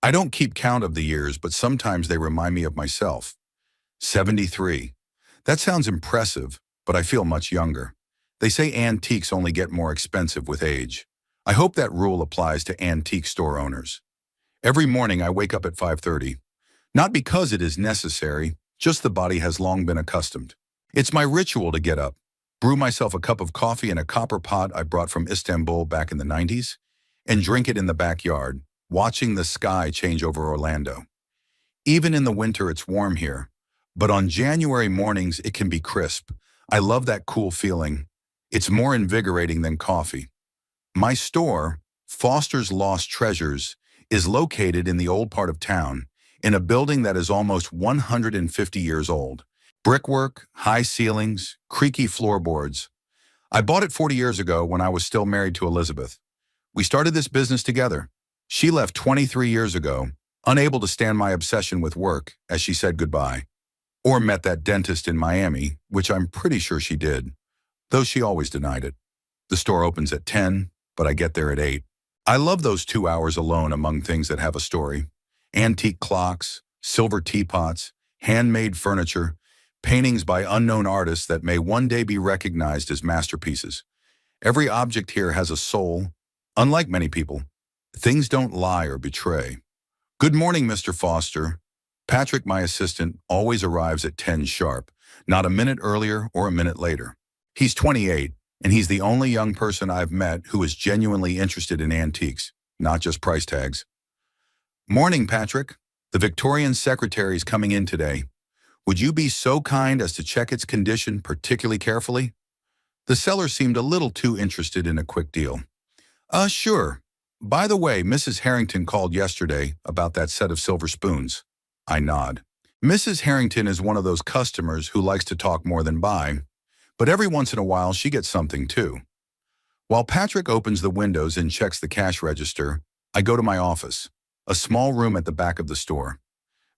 I don't keep count of the years, but sometimes they remind me of myself. 73. That sounds impressive, but I feel much younger. They say antiques only get more expensive with age. I hope that rule applies to antique store owners. Every morning I wake up at 5:30. Not because it is necessary, just the body has long been accustomed. It's my ritual to get up, brew myself a cup of coffee in a copper pot I brought from Istanbul back in the 90s, and drink it in the backyard, watching the sky change over Orlando. Even in the winter it's warm here, but on January mornings it can be crisp. I love that cool feeling. It's more invigorating than coffee. My store, Foster's Lost Treasures, is located in the old part of town, in a building that is almost 150 years old. Brickwork, high ceilings, creaky floorboards. I bought it 40 years ago when I was still married to Elizabeth. We started this business together. She left 23 years ago, unable to stand my obsession with work, as she said goodbye. Or met that dentist in Miami, which I'm pretty sure she did, though she always denied it. The store opens at 10, but I get there at 8. I love those 2 hours alone among things that have a story. Antique clocks, silver teapots, handmade furniture, paintings by unknown artists that may one day be recognized as masterpieces. Every object here has a soul. Unlike many people, things don't lie or betray. Good morning, Mr. Foster. Patrick, my assistant, always arrives at 10 sharp, not a minute earlier or a minute later. He's 28, and he's the only young person I've met who is genuinely interested in antiques, not just price tags. Morning, Patrick. The Victorian secretary's coming in today. Would you be so kind as to check its condition particularly carefully? The seller seemed a little too interested in a quick deal. Sure. By the way, Mrs. Harrington called yesterday about that set of silver spoons. I nod. Mrs. Harrington is one of those customers who likes to talk more than buy, but every once in a while she gets something too. While Patrick opens the windows and checks the cash register, I go to my office, a small room at the back of the store.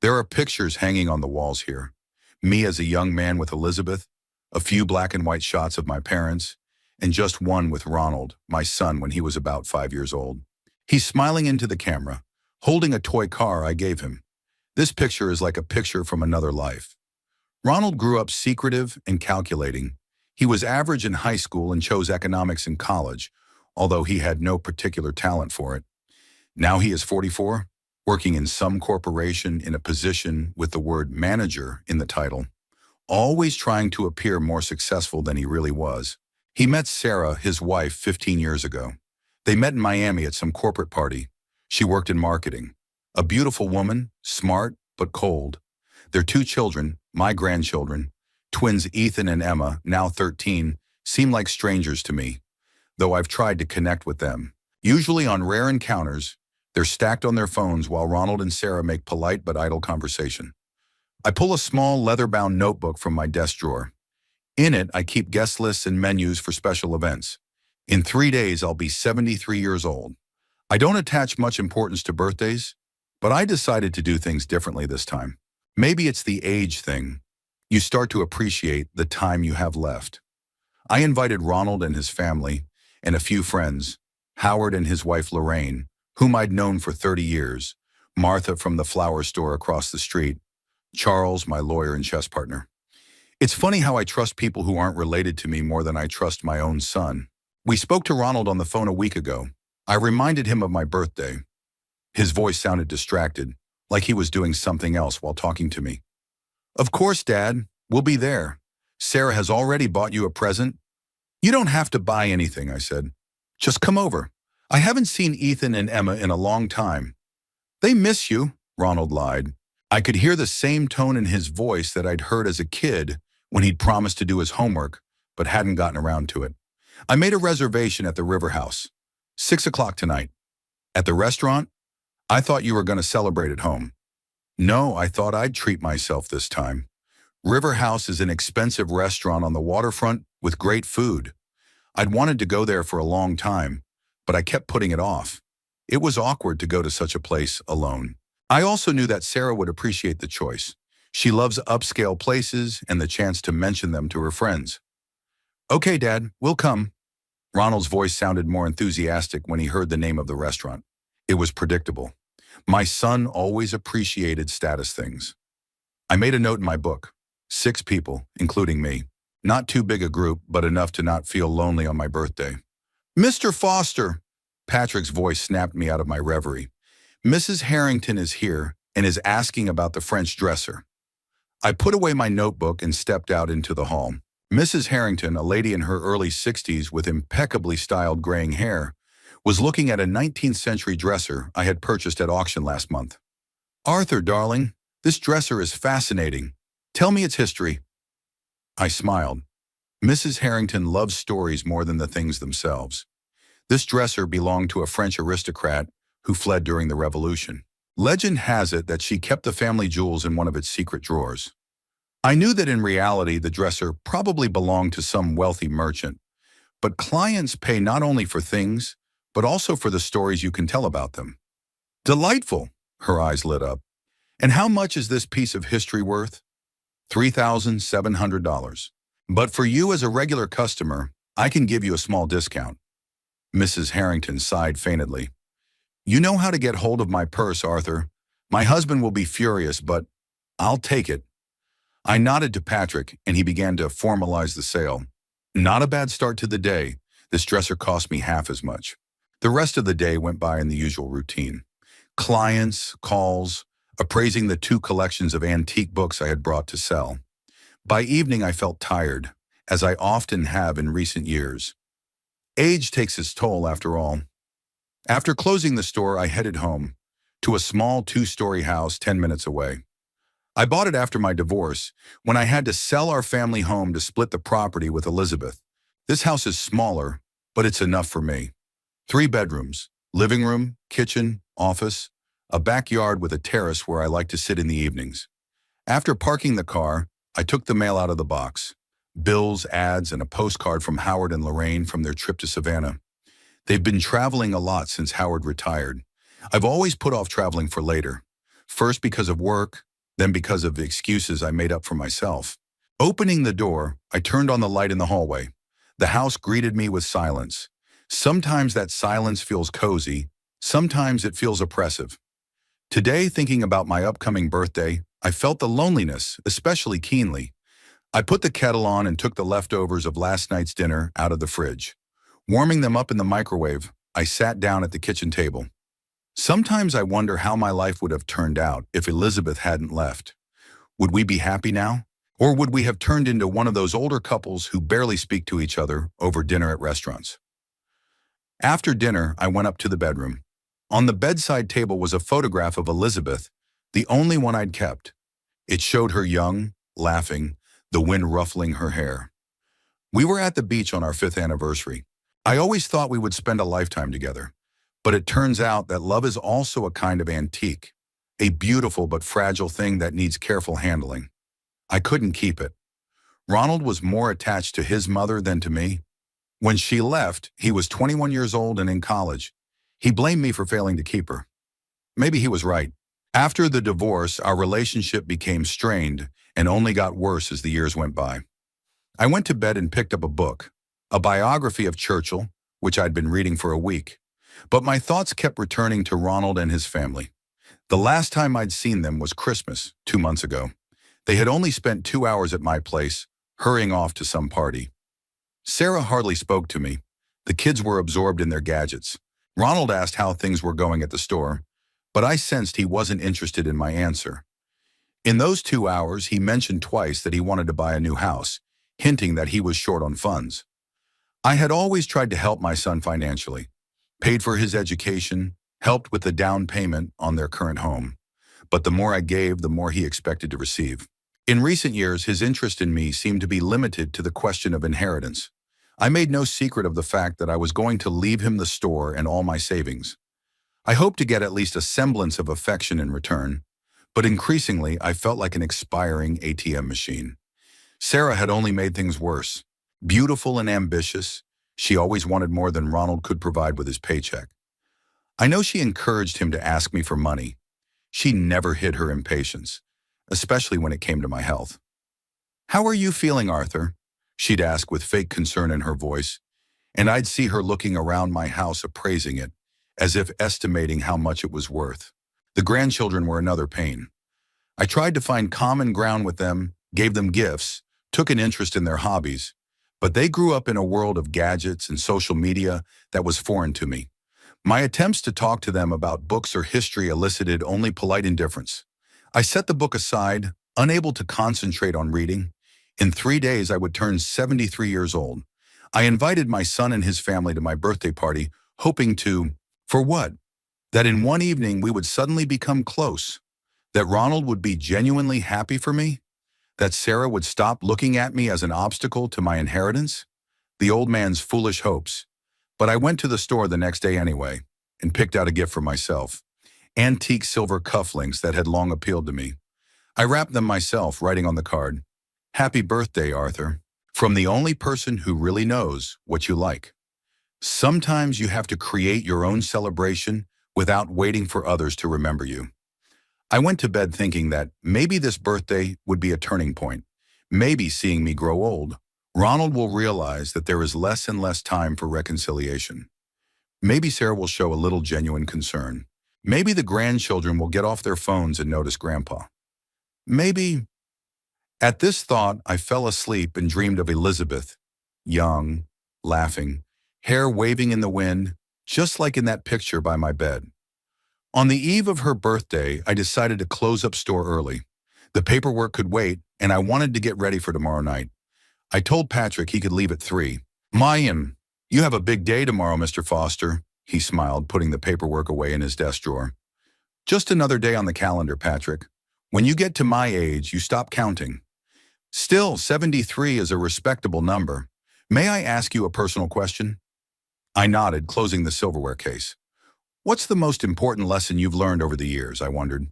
There are pictures hanging on the walls here. Me as a young man with Elizabeth, a few black and white shots of my parents, and just one with Ronald, my son, when he was about 5 years old. He's smiling into the camera, holding a toy car I gave him. This picture is like a picture from another life. Ronald grew up secretive and calculating. He was average in high school and chose economics in college, although he had no particular talent for it. Now he is 44, working in some corporation in a position with the word manager in the title, always trying to appear more successful than he really was. He met Sarah, his wife, 15 years ago. They met in Miami at some corporate party. She worked in marketing. A beautiful woman, smart but cold. Their 2 children, my grandchildren, twins Ethan and Emma, now 13, seem like strangers to me, though I've tried to connect with them. Usually on rare encounters, they're stacked on their phones while Ronald and Sarah make polite but idle conversation. I pull a small leather-bound notebook from my desk drawer. In it, I keep guest lists and menus for special events. In 3 days, I'll be 73 years old. I don't attach much importance to birthdays, but I decided to do things differently this time. Maybe it's the age thing. You start to appreciate the time you have left. I invited Ronald and his family and a few friends, Howard and his wife Lorraine, whom I'd known for 30 years, Martha from the flower store across the street, Charles, my lawyer and chess partner. It's funny how I trust people who aren't related to me more than I trust my own son. We spoke to Ronald on the phone a week ago. I reminded him of my birthday. His voice sounded distracted, like he was doing something else while talking to me. Of course, Dad, we'll be there. Sarah has already bought you a present. You don't have to buy anything, I said. Just come over. I haven't seen Ethan and Emma in a long time. They miss you, Ronald lied. I could hear the same tone in his voice that I'd heard as a kid when he'd promised to do his homework, but hadn't gotten around to it. I made a reservation at the River House. 6 o'clock tonight. At the restaurant? I thought you were going to celebrate at home. No, I thought I'd treat myself this time. River House is an expensive restaurant on the waterfront with great food. I'd wanted to go there for a long time, but I kept putting it off. It was awkward to go to such a place alone. I also knew that Sarah would appreciate the choice. She loves upscale places and the chance to mention them to her friends. Okay, Dad, we'll come. Ronald's voice sounded more enthusiastic when he heard the name of the restaurant. It was predictable. My son always appreciated status things. I made a note in my book. 6 people, including me. Not too big a group, but enough to not feel lonely on my birthday. Mr. Foster! Patrick's voice snapped me out of my reverie. Mrs. Harrington is here and is asking about the French dresser. I put away my notebook and stepped out into the hall. Mrs. Harrington, a lady in her early 60s with impeccably styled graying hair, was looking at a 19th century dresser I had purchased at auction last month. Arthur, darling, this dresser is fascinating. Tell me its history. I smiled. Mrs. Harrington loves stories more than the things themselves. This dresser belonged to a French aristocrat who fled during the Revolution. Legend has it that she kept the family jewels in one of its secret drawers. I knew that in reality the dresser probably belonged to some wealthy merchant, but clients pay not only for things, but also for the stories you can tell about them. Delightful, her eyes lit up. And how much is this piece of history worth? $3,700. But for you as a regular customer, I can give you a small discount. Mrs. Harrington sighed faintly. You know how to get hold of my purse, Arthur. My husband will be furious, but I'll take it. I nodded to Patrick, and he began to formalize the sale. Not a bad start to the day. This dresser cost me half as much. The rest of the day went by in the usual routine. Clients, calls, appraising the 2 collections of antique books I had brought to sell. By evening, I felt tired, as I often have in recent years. Age takes its toll, after all. After closing the store, I headed home, to a small 2-story house 10 minutes away. I bought it after my divorce, when I had to sell our family home to split the property with Elizabeth. This house is smaller, but it's enough for me. 3 bedrooms, living room, kitchen, office, a backyard with a terrace where I like to sit in the evenings. After parking the car, I took the mail out of the box. Bills, ads, and a postcard from Howard and Lorraine from their trip to Savannah. They've been traveling a lot since Howard retired. I've always put off traveling for later. First because of work, then because of the excuses I made up for myself. Opening the door, I turned on the light in the hallway. The house greeted me with silence. Sometimes that silence feels cozy, sometimes it feels oppressive. Today, thinking about my upcoming birthday, I felt the loneliness, especially keenly. I put the kettle on and took the leftovers of last night's dinner out of the fridge. Warming them up in the microwave, I sat down at the kitchen table. Sometimes I wonder how my life would have turned out if Elizabeth hadn't left. Would we be happy now? Or would we have turned into one of those older couples who barely speak to each other over dinner at restaurants? After dinner, I went up to the bedroom. On the bedside table was a photograph of Elizabeth, the only one I'd kept. It showed her young, laughing, the wind ruffling her hair. We were at the beach on our 5th anniversary. I always thought we would spend a lifetime together. But it turns out that love is also a kind of antique, a beautiful but fragile thing that needs careful handling. I couldn't keep it. Ronald was more attached to his mother than to me. When she left, he was 21 years old and in college. He blamed me for failing to keep her. Maybe he was right. After the divorce, our relationship became strained and only got worse as the years went by. I went to bed and picked up a book, a biography of Churchill, which I'd been reading for a week. But my thoughts kept returning to Ronald and his family. The last time I'd seen them was Christmas, 2 months ago. They had only spent 2 hours at my place, hurrying off to some party. Sarah hardly spoke to me. The kids were absorbed in their gadgets. Ronald asked how things were going at the store, but I sensed he wasn't interested in my answer. In those 2 hours, he mentioned twice that he wanted to buy a new house, hinting that he was short on funds. I had always tried to help my son financially, paid for his education, helped with the down payment on their current home. But the more I gave, the more he expected to receive. In recent years, his interest in me seemed to be limited to the question of inheritance. I made no secret of the fact that I was going to leave him the store and all my savings. I hoped to get at least a semblance of affection in return, but increasingly I felt like an expiring ATM machine. Sarah had only made things worse. Beautiful and ambitious, she always wanted more than Ronald could provide with his paycheck. I know she encouraged him to ask me for money. She never hid her impatience, especially when it came to my health. "How are you feeling, Arthur?" she'd ask with fake concern in her voice, and I'd see her looking around my house appraising it, as if estimating how much it was worth. The grandchildren were another pain. I tried to find common ground with them, gave them gifts, took an interest in their hobbies, but they grew up in a world of gadgets and social media that was foreign to me. My attempts to talk to them about books or history elicited only polite indifference. I set the book aside, unable to concentrate on reading. In 3 days, I would turn 73 years old. I invited my son and his family to my birthday party, hoping for what? That in one evening we would suddenly become close. That Ronald would be genuinely happy for me. That Sarah would stop looking at me as an obstacle to my inheritance. The old man's foolish hopes. But I went to the store the next day anyway and picked out a gift for myself. Antique silver cufflinks that had long appealed to me. I wrapped them myself, writing on the card, "Happy birthday, Arthur," from the only person who really knows what you like. Sometimes you have to create your own celebration without waiting for others to remember you. I went to bed thinking that maybe this birthday would be a turning point. Maybe seeing me grow old, Ronald will realize that there is less and less time for reconciliation. Maybe Sarah will show a little genuine concern. Maybe the grandchildren will get off their phones and notice Grandpa. Maybe. At this thought, I fell asleep and dreamed of Elizabeth, young, laughing, hair waving in the wind, just like in that picture by my bed. On the eve of her birthday, I decided to close up store early. The paperwork could wait, and I wanted to get ready for tomorrow night. I told Patrick he could leave at 3. "Mayan, you have a big day tomorrow, Mr. Foster," he smiled, putting the paperwork away in his desk drawer. "Just another day on the calendar, Patrick. When you get to my age, you stop counting. Still, 73 is a respectable number. May I ask you a personal question?" I nodded, closing the silverware case. "What's the most important lesson you've learned over the years?" I wondered.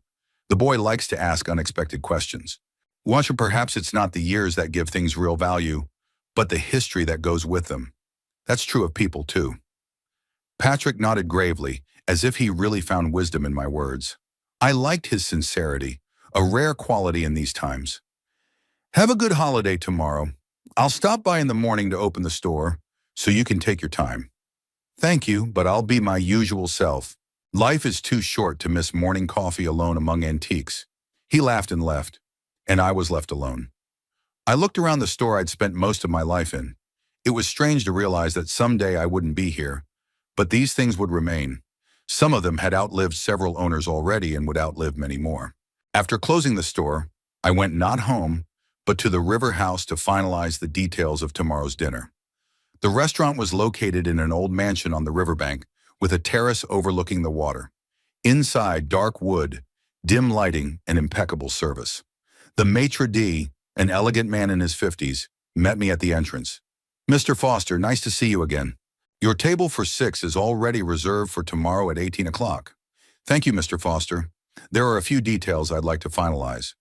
The boy likes to ask unexpected questions. Watch, perhaps it's not the years that give things real value, but the history that goes with them. That's true of people, too. Patrick nodded gravely, as if he really found wisdom in my words. I liked his sincerity, a rare quality in these times. "Have a good holiday tomorrow. I'll stop by in the morning to open the store, so you can take your time." "Thank you, but I'll be my usual self. Life is too short to miss morning coffee alone among antiques." He laughed and left, and I was left alone. I looked around the store I'd spent most of my life in. It was strange to realize that someday I wouldn't be here, but these things would remain. Some of them had outlived several owners already and would outlive many more. After closing the store, I went not home, but to the river house to finalize the details of tomorrow's dinner. The restaurant was located in an old mansion on the riverbank, with a terrace overlooking the water. Inside, dark wood, dim lighting, and impeccable service. The maitre d', an elegant man in his 50s, met me at the entrance. "Mr. Foster, nice to see you again. Your table for 6 is already reserved for tomorrow at 18 o'clock. "Thank you, Mr. Foster. There are a few details I'd like to finalize.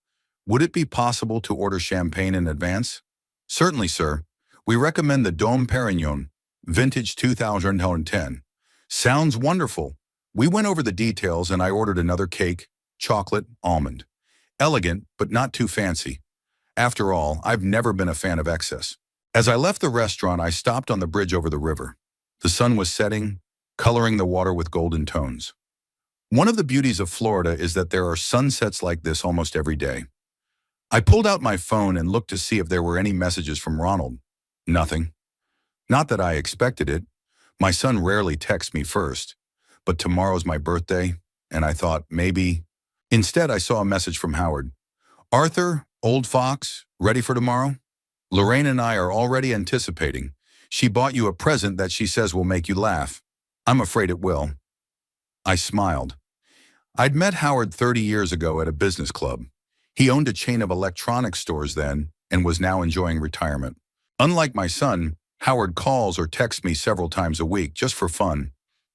Would it be possible to order champagne in advance?" "Certainly, sir. We recommend the Dom Perignon, vintage 2010. "Sounds wonderful." We went over the details and I ordered another cake, chocolate, almond. Elegant, but not too fancy. After all, I've never been a fan of excess. As I left the restaurant, I stopped on the bridge over the river. The sun was setting, coloring the water with golden tones. One of the beauties of Florida is that there are sunsets like this almost every day. I pulled out my phone and looked to see if there were any messages from Ronald. Nothing. Not that I expected it. My son rarely texts me first. But tomorrow's my birthday, and I thought maybe. Instead, I saw a message from Howard. "Arthur, old fox, ready for tomorrow? Lorraine and I are already anticipating. She bought you a present that she says will make you laugh. I'm afraid it will." I smiled. I'd met Howard 30 years ago at a business club. He owned a chain of electronics stores then and was now enjoying retirement. Unlike my son, Howard calls or texts me several times a week just for fun.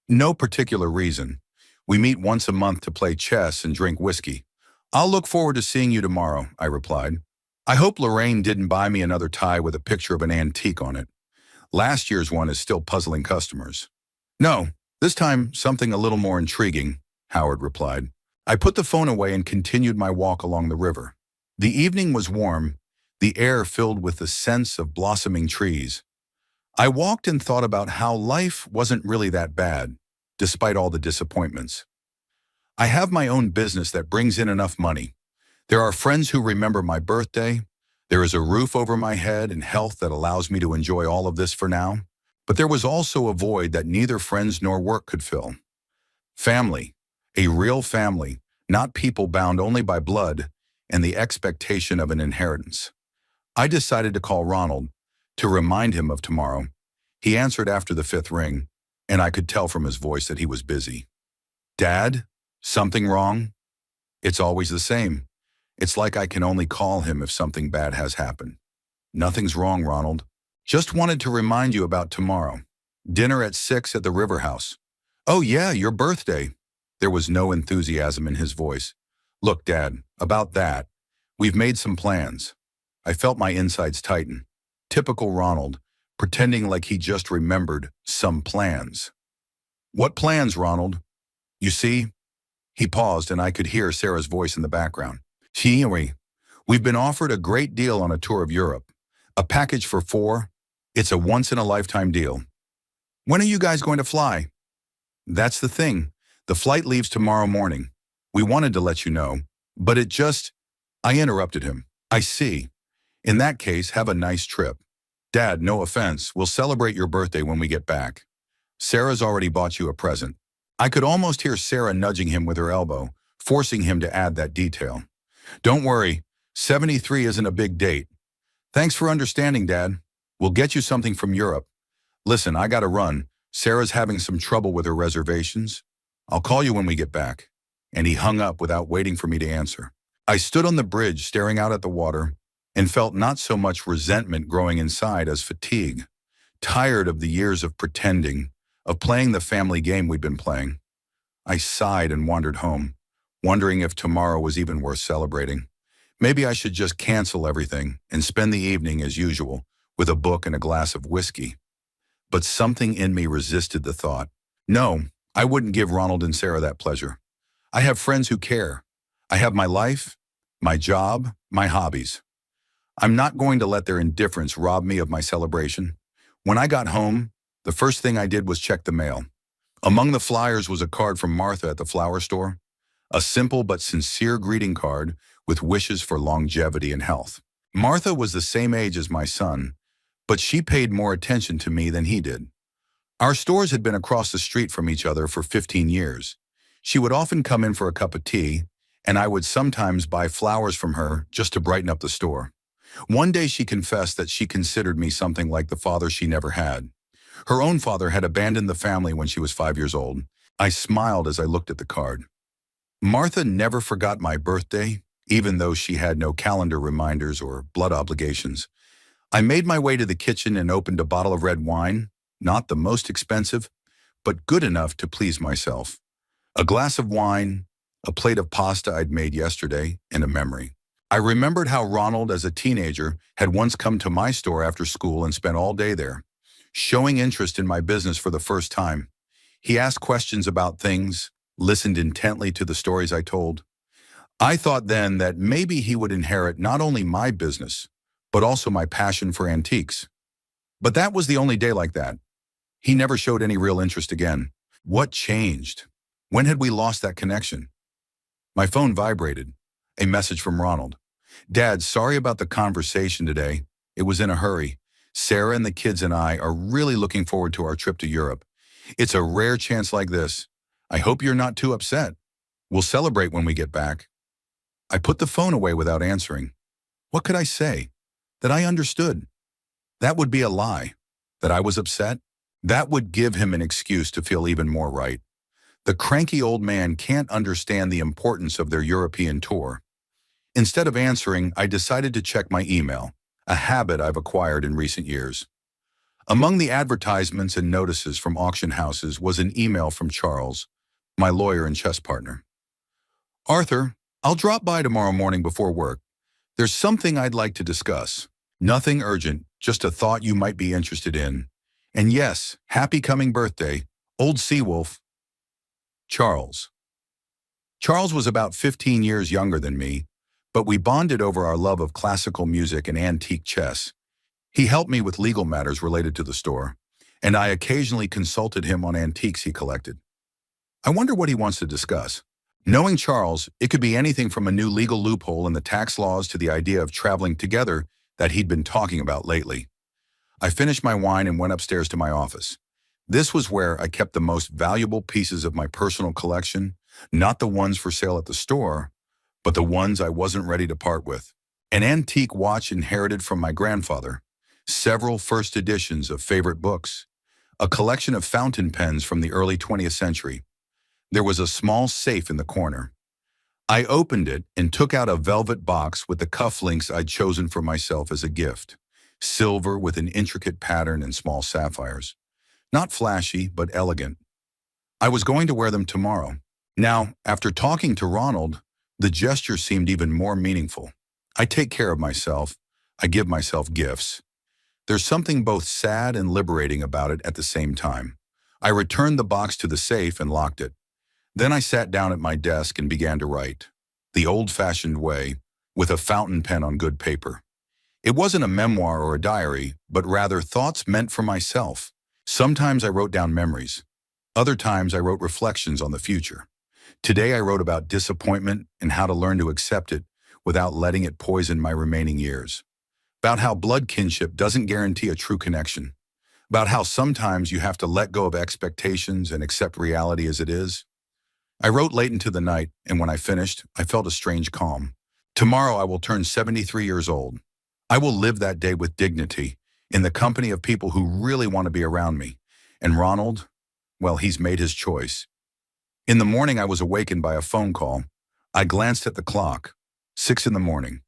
No particular reason. We meet once a month to play chess and drink whiskey. "I'll look forward to seeing you tomorrow," I replied. I hope Lorraine didn't buy me another tie with a picture of an antique on it. Last year's one is still puzzling customers. "No, this time something a little more intriguing," Howard replied. I put the phone away and continued my walk along the river. The evening was warm, the air filled with the scents of blossoming trees. I walked and thought about how life wasn't really that bad, despite all the disappointments. I have my own business that brings in enough money. There are friends who remember my birthday. There is a roof over my head and health that allows me to enjoy all of this for now. But there was also a void that neither friends nor work could fill. Family, a real family, not people bound only by blood and the expectation of an inheritance. I decided to call Ronald to remind him of tomorrow. He answered after the fifth ring, and I could tell from his voice that he was busy. Dad, something wrong? It's always the same. It's like I can only call him if something bad has happened. Nothing's wrong, Ronald. Just wanted to remind you about tomorrow. Dinner at 6 at the River House. Oh yeah, your birthday. There was no enthusiasm in his voice. Look, Dad, about that. We've made some plans. I felt my insides tighten. Typical Ronald, pretending like he just remembered some plans. What plans, Ronald? You see? He paused and I could hear Sarah's voice in the background. We've been offered a great deal on a tour of Europe. A package for 4. It's a once-in-a-lifetime deal. When are you guys going to fly? That's the thing. The flight leaves tomorrow morning. We wanted to let you know, but I interrupted him. I see. In that case, have a nice trip. Dad, no offense, we'll celebrate your birthday when we get back. Sarah's already bought you a present. I could almost hear Sarah nudging him with her elbow, forcing him to add that detail. Don't worry, 73 isn't a big date. Thanks for understanding, Dad. We'll get you something from Europe. Listen, I gotta run. Sarah's having some trouble with her reservations. I'll call you when we get back. And he hung up without waiting for me to answer. I stood on the bridge staring out at the water and felt not so much resentment growing inside as fatigue. Tired of the years of pretending, of playing the family game we'd been playing. I sighed and wandered home, wondering if tomorrow was even worth celebrating. Maybe I should just cancel everything and spend the evening as usual with a book and a glass of whiskey. But something in me resisted the thought. No, I wouldn't give Ronald and Sarah that pleasure. I have friends who care. I have my life, my job, my hobbies. I'm not going to let their indifference rob me of my celebration. When I got home, the first thing I did was check the mail. Among the flyers was a card from Martha at the flower store. A simple but sincere greeting card with wishes for longevity and health. Martha was the same age as my son, but she paid more attention to me than he did. Our stores had been across the street from each other for 15 years. She would often come in for a cup of tea, and I would sometimes buy flowers from her just to brighten up the store. One day she confessed that she considered me something like the father she never had. Her own father had abandoned the family when she was 5 years old. I smiled as I looked at the card. Martha never forgot my birthday, even though she had no calendar reminders or blood obligations. I made my way to the kitchen and opened a bottle of red wine, not the most expensive, but good enough to please myself. A glass of wine, a plate of pasta I'd made yesterday, and a memory. I remembered how Ronald, as a teenager, had once come to my store after school and spent all day there, showing interest in my business for the first time. He asked questions about things, listened intently to the stories I told. I thought then that maybe he would inherit not only my business, but also my passion for antiques. But that was the only day like that. He never showed any real interest again. What changed? When had we lost that connection? My phone vibrated. A message from Ronald. Dad, sorry about the conversation today. It was in a hurry. Sarah and the kids and I are really looking forward to our trip to Europe. It's a rare chance like this. I hope you're not too upset. We'll celebrate when we get back. I put the phone away without answering. What could I say? That I understood. That would be a lie. That I was upset. That would give him an excuse to feel even more right. The cranky old man can't understand the importance of their European tour. Instead of answering, I decided to check my email, a habit I've acquired in recent years. Among the advertisements and notices from auction houses was an email from Charles, my lawyer and chess partner. Arthur, I'll drop by tomorrow morning before work. There's something I'd like to discuss. Nothing urgent, just a thought you might be interested in. And yes, happy coming birthday, old Seawolf. Charles. Charles was about 15 years younger than me, but we bonded over our love of classical music and antique chess. He helped me with legal matters related to the store, and I occasionally consulted him on antiques he collected. I wonder what he wants to discuss. Knowing Charles, it could be anything from a new legal loophole in the tax laws to the idea of traveling together that he'd been talking about lately. I finished my wine and went upstairs to my office. This was where I kept the most valuable pieces of my personal collection, not the ones for sale at the store, but the ones I wasn't ready to part with. An antique watch inherited from my grandfather, several first editions of favorite books, a collection of fountain pens from the early 20th century. There was a small safe in the corner. I opened it and took out a velvet box with the cufflinks I'd chosen for myself as a gift, silver with an intricate pattern and small sapphires. Not flashy, but elegant. I was going to wear them tomorrow. Now, after talking to Ronald, the gesture seemed even more meaningful. I take care of myself. I give myself gifts. There's something both sad and liberating about it at the same time. I returned the box to the safe and locked it. Then I sat down at my desk and began to write, the old-fashioned way, with a fountain pen on good paper. It wasn't a memoir or a diary, but rather thoughts meant for myself. Sometimes I wrote down memories. Other times I wrote reflections on the future. Today I wrote about disappointment and how to learn to accept it without letting it poison my remaining years. About how blood kinship doesn't guarantee a true connection. About how sometimes you have to let go of expectations and accept reality as it is. I wrote late into the night, and when I finished, I felt a strange calm. Tomorrow I will turn 73 years old. I will live that day with dignity, in the company of people who really want to be around me. And Ronald, well, he's made his choice. In the morning, I was awakened by a phone call. I glanced at the clock. 6 in the morning.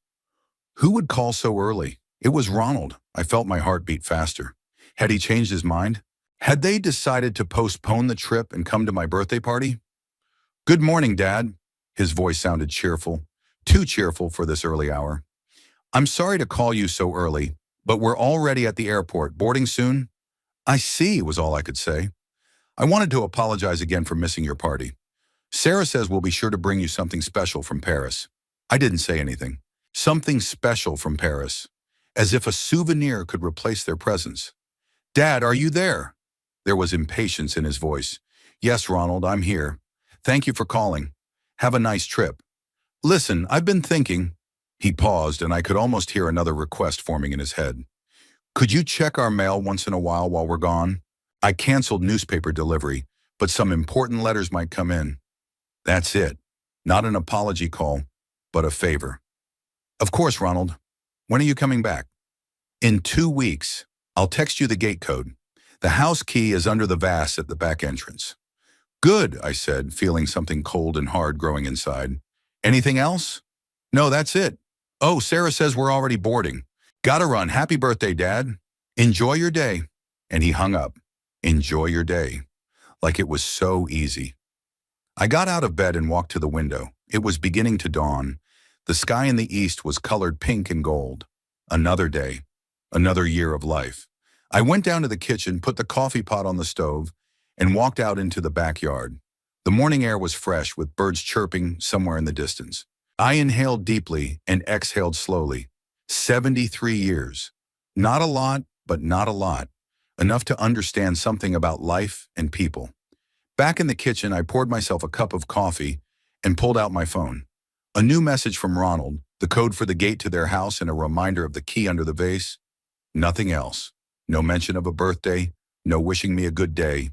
Who would call so early? It was Ronald. I felt my heart beat faster. Had he changed his mind? Had they decided to postpone the trip and come to my birthday party? Good morning, Dad. His voice sounded cheerful. Too cheerful for this early hour. I'm sorry to call you so early, but we're already at the airport. Boarding soon? I see, was all I could say. I wanted to apologize again for missing your party. Sarah says we'll be sure to bring you something special from Paris. I didn't say anything. Something special from Paris. As if a souvenir could replace their presence. Dad, are you there? There was impatience in his voice. Yes, Ronald, I'm here. Thank you for calling. Have a nice trip. Listen, I've been thinking. He paused, and I could almost hear another request forming in his head. Could you check our mail once in a while we're gone? I canceled newspaper delivery, but some important letters might come in. That's it. Not an apology call, but a favor. Of course, Ronald. When are you coming back? In 2 weeks. I'll text you the gate code. The house key is under the vase at the back entrance. Good, I said, feeling something cold and hard growing inside. Anything else? No, that's it. Oh, Sarah says we're already boarding. Gotta run. Happy birthday, Dad. Enjoy your day. And he hung up. Enjoy your day. Like it was so easy. I got out of bed and walked to the window. It was beginning to dawn. The sky in the east was colored pink and gold. Another day. Another year of life. I went down to the kitchen, put the coffee pot on the stove, and walked out into the backyard. The morning air was fresh, with birds chirping somewhere in the distance. I inhaled deeply and exhaled slowly. 73 years. Not a lot, but not a lot. Enough to understand something about life and people. Back in the kitchen, I poured myself a cup of coffee and pulled out my phone. A new message from Ronald, the code for the gate to their house and a reminder of the key under the vase. Nothing else. No mention of a birthday, no wishing me a good day.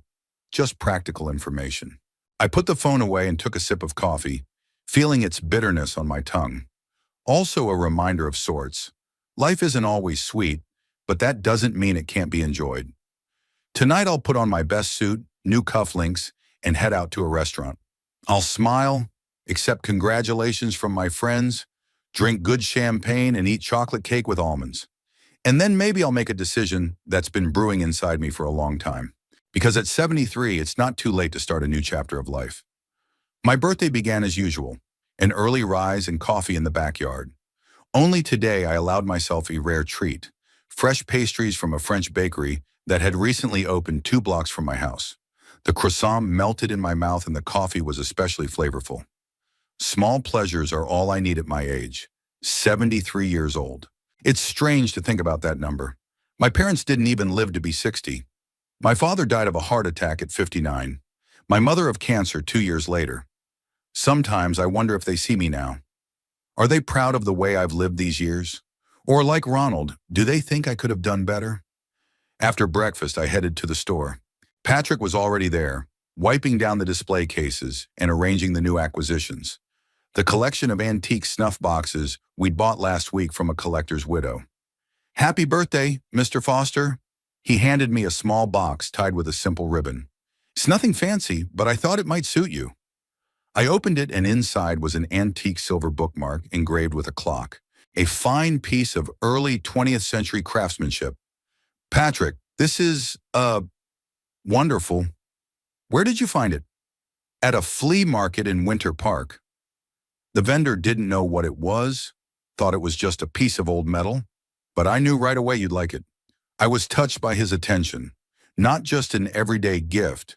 Just practical information. I put the phone away and took a sip of coffee, feeling its bitterness on my tongue. Also a reminder of sorts. Life isn't always sweet, but that doesn't mean it can't be enjoyed. Tonight I'll put on my best suit, new cufflinks, and head out to a restaurant. I'll smile, accept congratulations from my friends, drink good champagne, and eat chocolate cake with almonds. And then maybe I'll make a decision that's been brewing inside me for a long time. Because at 73, it's not too late to start a new chapter of life. My birthday began as usual, an early rise and coffee in the backyard. Only today I allowed myself a rare treat, fresh pastries from a French bakery that had recently opened 2 blocks from my house. The croissant melted in my mouth and the coffee was especially flavorful. Small pleasures are all I need at my age, 73 years old. It's strange to think about that number. My parents didn't even live to be 60. My father died of a heart attack at 59. My mother of cancer 2 years later. Sometimes I wonder if they see me now. Are they proud of the way I've lived these years? Or like Ronald, do they think I could have done better? After breakfast, I headed to the store. Patrick was already there, wiping down the display cases and arranging the new acquisitions. The collection of antique snuff boxes we'd bought last week from a collector's widow. "Happy birthday, Mr. Foster." He handed me a small box tied with a simple ribbon. "It's nothing fancy, but I thought it might suit you." I opened it, and inside was an antique silver bookmark engraved with a clock, a fine piece of early 20th century craftsmanship. "Patrick, this is, wonderful. Where did you find it?" "At a flea market in Winter Park." The vendor didn't know what it was, thought it was just a piece of old metal, but I knew right away you'd like it. I was touched by his attention, not just an everyday gift,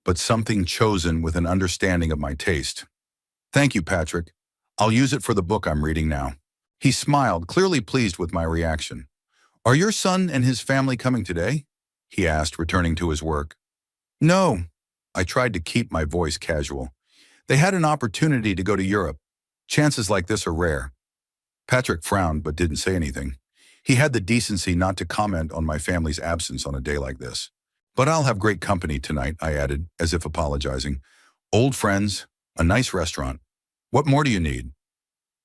but something chosen with an understanding of my taste. "Thank you, Patrick. I'll use it for the book I'm reading now." He smiled, clearly pleased with my reaction. "Are your son and his family coming today?" he asked, returning to his work. "No." I tried to keep my voice casual. "They had an opportunity to go to Europe. Chances like this are rare." Patrick frowned but didn't say anything. He had the decency not to comment on my family's absence on a day like this. "But I'll have great company tonight," I added, as if apologizing. "Old friends, a nice restaurant. What more do you need?"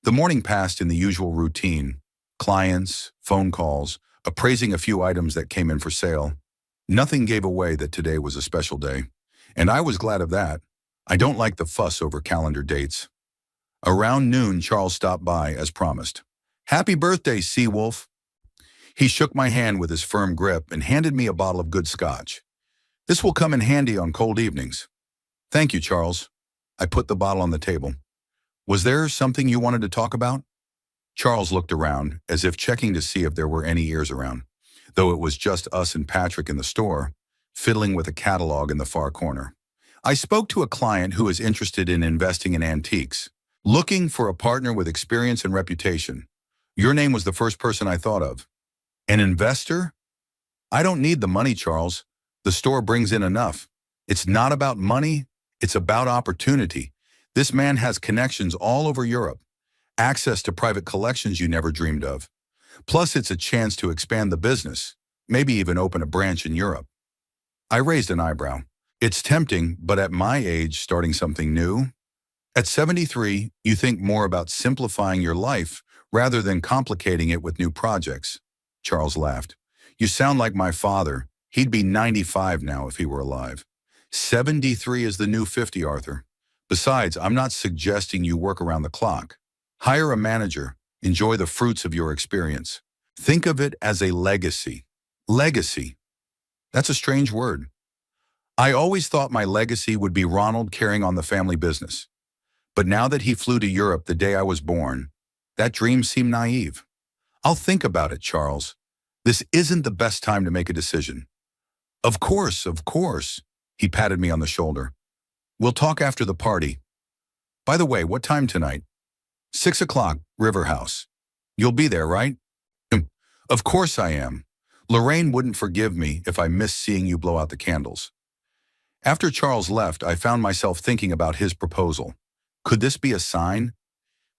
The morning passed in the usual routine: clients, phone calls, appraising a few items that came in for sale. Nothing gave away that today was a special day, and I was glad of that. I don't like the fuss over calendar dates. Around noon, Charles stopped by, as promised. "Happy birthday, Seawolf." He shook my hand with his firm grip and handed me a bottle of good scotch. "This will come in handy on cold evenings." "Thank you, Charles." I put the bottle on the table. "Was there something you wanted to talk about?" Charles looked around, as if checking to see if there were any ears around, though it was just us and Patrick in the store, fiddling with a catalog in the far corner. "I spoke to a client who is interested in investing in antiques, looking for a partner with experience and reputation. Your name was the first person I thought of." "An investor?" "I don't need the money, Charles. The store brings in enough. It's not about money, it's about opportunity. This man has connections all over Europe, access to private collections you never dreamed of. Plus, it's a chance to expand the business, maybe even open a branch in Europe." I raised an eyebrow. "It's tempting, but at my age, starting something new?" "At 73, you think more about simplifying your life rather than complicating it with new projects." Charles laughed. "You sound like my father. He'd be 95 now if he were alive." 73 is the new 50, Arthur. Besides, I'm not suggesting you work around the clock. Hire a manager. Enjoy the fruits of your experience. Think of it as a legacy. Legacy. That's a strange word. I always thought my legacy would be Ronald carrying on the family business. But now that he flew to Europe the day I was born, that dream seemed naive. "I'll think about it, Charles. This isn't the best time to make a decision." Of course, of course." He patted me on the shoulder. "We'll talk after the party. By the way, what time tonight?" 6 o'clock, River House. You'll be there, right?" "Of course I am. Lorraine wouldn't forgive me if I missed seeing you blow out the candles." After Charles left, I found myself thinking about his proposal. Could this be a sign?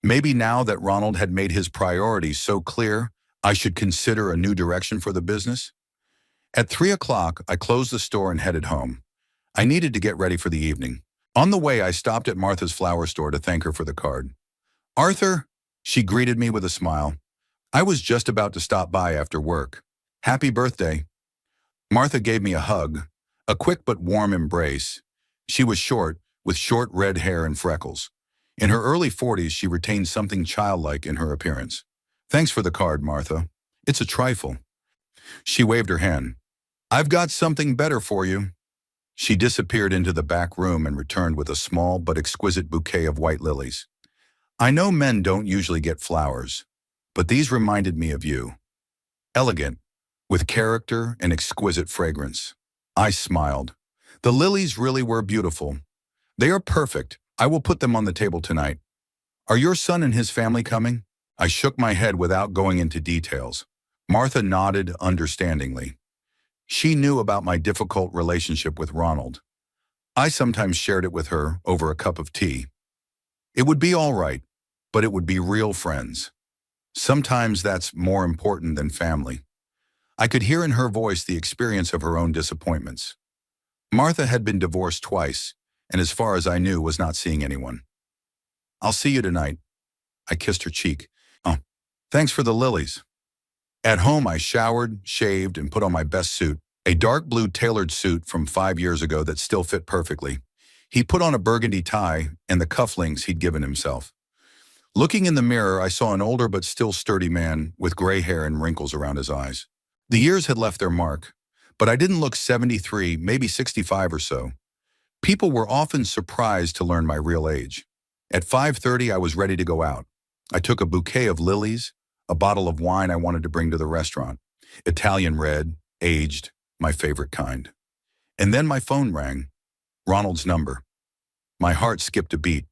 Maybe now that Ronald had made his priorities so clear, I should consider a new direction for the business? At 3 o'clock, I closed the store and headed home. I needed to get ready for the evening. On the way, I stopped at Martha's flower store to thank her for the card. "Arthur," she greeted me with a smile. "I was just about to stop by after work. Happy birthday." Martha gave me a hug, a quick but warm embrace. She was short, with short red hair and freckles. In her early 40s, she retained something childlike in her appearance. "Thanks for the card, Martha. It's a trifle." She waved her hand. "I've got something better for you." She disappeared into the back room and returned with a small but exquisite bouquet of white lilies. "I know men don't usually get flowers, but these reminded me of you. Elegant, with character and exquisite fragrance." I smiled. The lilies really were beautiful. "They are perfect. I will put them on the table tonight. Are your son and his family coming?" I shook my head without going into details. Martha nodded understandingly. She knew about my difficult relationship with Ronald. I sometimes shared it with her over a cup of tea. It would be all right, but it would be real friends. Sometimes that's more important than family. I could hear in her voice the experience of her own disappointments. Martha had been divorced twice, and as far as I knew, was not seeing anyone. I'll see you tonight. I kissed her cheek. Oh, thanks for the lilies. At home, I showered, shaved, and put on my best suit, a dark blue tailored suit from 5 years ago that still fit perfectly. He put on a burgundy tie and the cufflinks he'd given himself. Looking in the mirror, I saw an older but still sturdy man with gray hair and wrinkles around his eyes. The years had left their mark, but I didn't look 73, maybe 65 or so. People were often surprised to learn my real age. At 5:30, I was ready to go out. I took a bouquet of lilies, a bottle of wine I wanted to bring to the restaurant. Italian red, aged, my favorite kind. And then my phone rang. Ronald's number. My heart skipped a beat.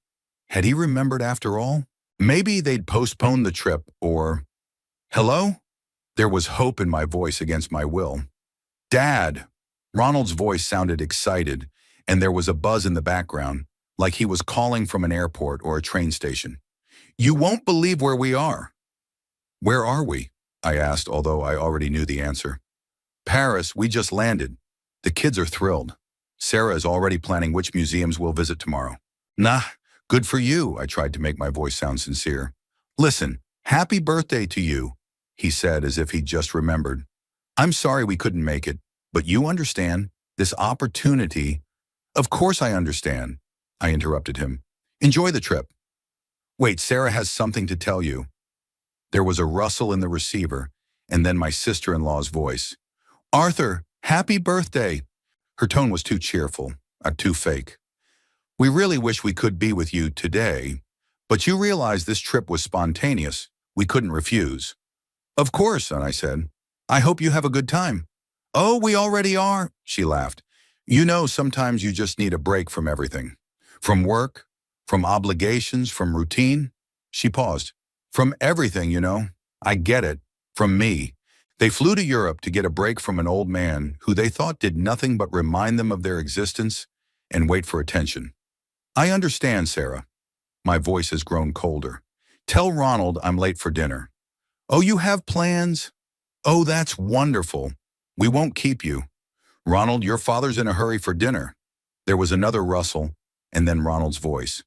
Had he remembered after all? Maybe they'd postponed the trip, or... Hello? There was hope in my voice against my will. Dad! Ronald's voice sounded excited, and there was a buzz in the background, like he was calling from an airport or a train station. You won't believe where we are. Where are we? I asked, although I already knew the answer. Paris, we just landed. The kids are thrilled. Sarah is already planning which museums we'll visit tomorrow. Nah, good for you, I tried to make my voice sound sincere. Listen, happy birthday to you, he said as if he'd just remembered. I'm sorry we couldn't make it, but you understand, this opportunity... Of course I understand, I interrupted him. Enjoy the trip. Wait, Sarah has something to tell you. There was a rustle in the receiver, and then my sister-in-law's voice. Arthur, happy birthday. Her tone was too cheerful, too fake. We really wish we could be with you today, but you realize this trip was spontaneous. We couldn't refuse. Of course, I said. I hope you have a good time. Oh, we already are, she laughed. You know, sometimes you just need a break from everything. From work, from obligations, from routine. She paused. From everything, you know. I get it. From me. They flew to Europe to get a break from an old man who they thought did nothing but remind them of their existence and wait for attention. I understand, Sarah. My voice has grown colder. Tell Ronald I'm late for dinner. Oh, you have plans? Oh, that's wonderful. We won't keep you. Ronald, your father's in a hurry for dinner. There was another rustle, and then Ronald's voice.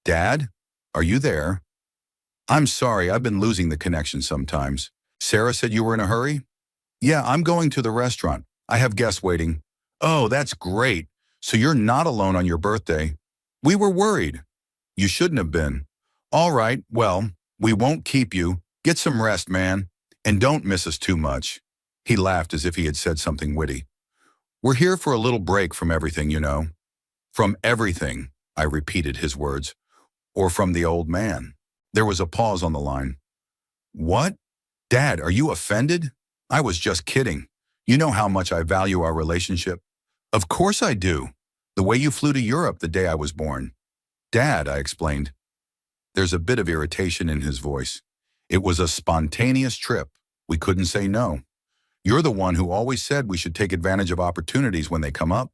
Dad, are you there? I'm sorry, I've been losing the connection sometimes. Sarah said you were in a hurry? Yeah, I'm going to the restaurant. I have guests waiting. Oh, that's great. So you're not alone on your birthday. We were worried. You shouldn't have been. All right, well, we won't keep you. Get some rest, man. And don't miss us too much. He laughed as if he had said something witty. We're here for a little break from everything, you know. From everything, I repeated his words. Or from the old man. There was a pause on the line. What? Dad, are you offended? I was just kidding. You know how much I value our relationship. Of course I do. The way you flew to Europe the day I was born. Dad, I explained. There's a bit of irritation in his voice. It was a spontaneous trip. We couldn't say no. You're the one who always said we should take advantage of opportunities when they come up.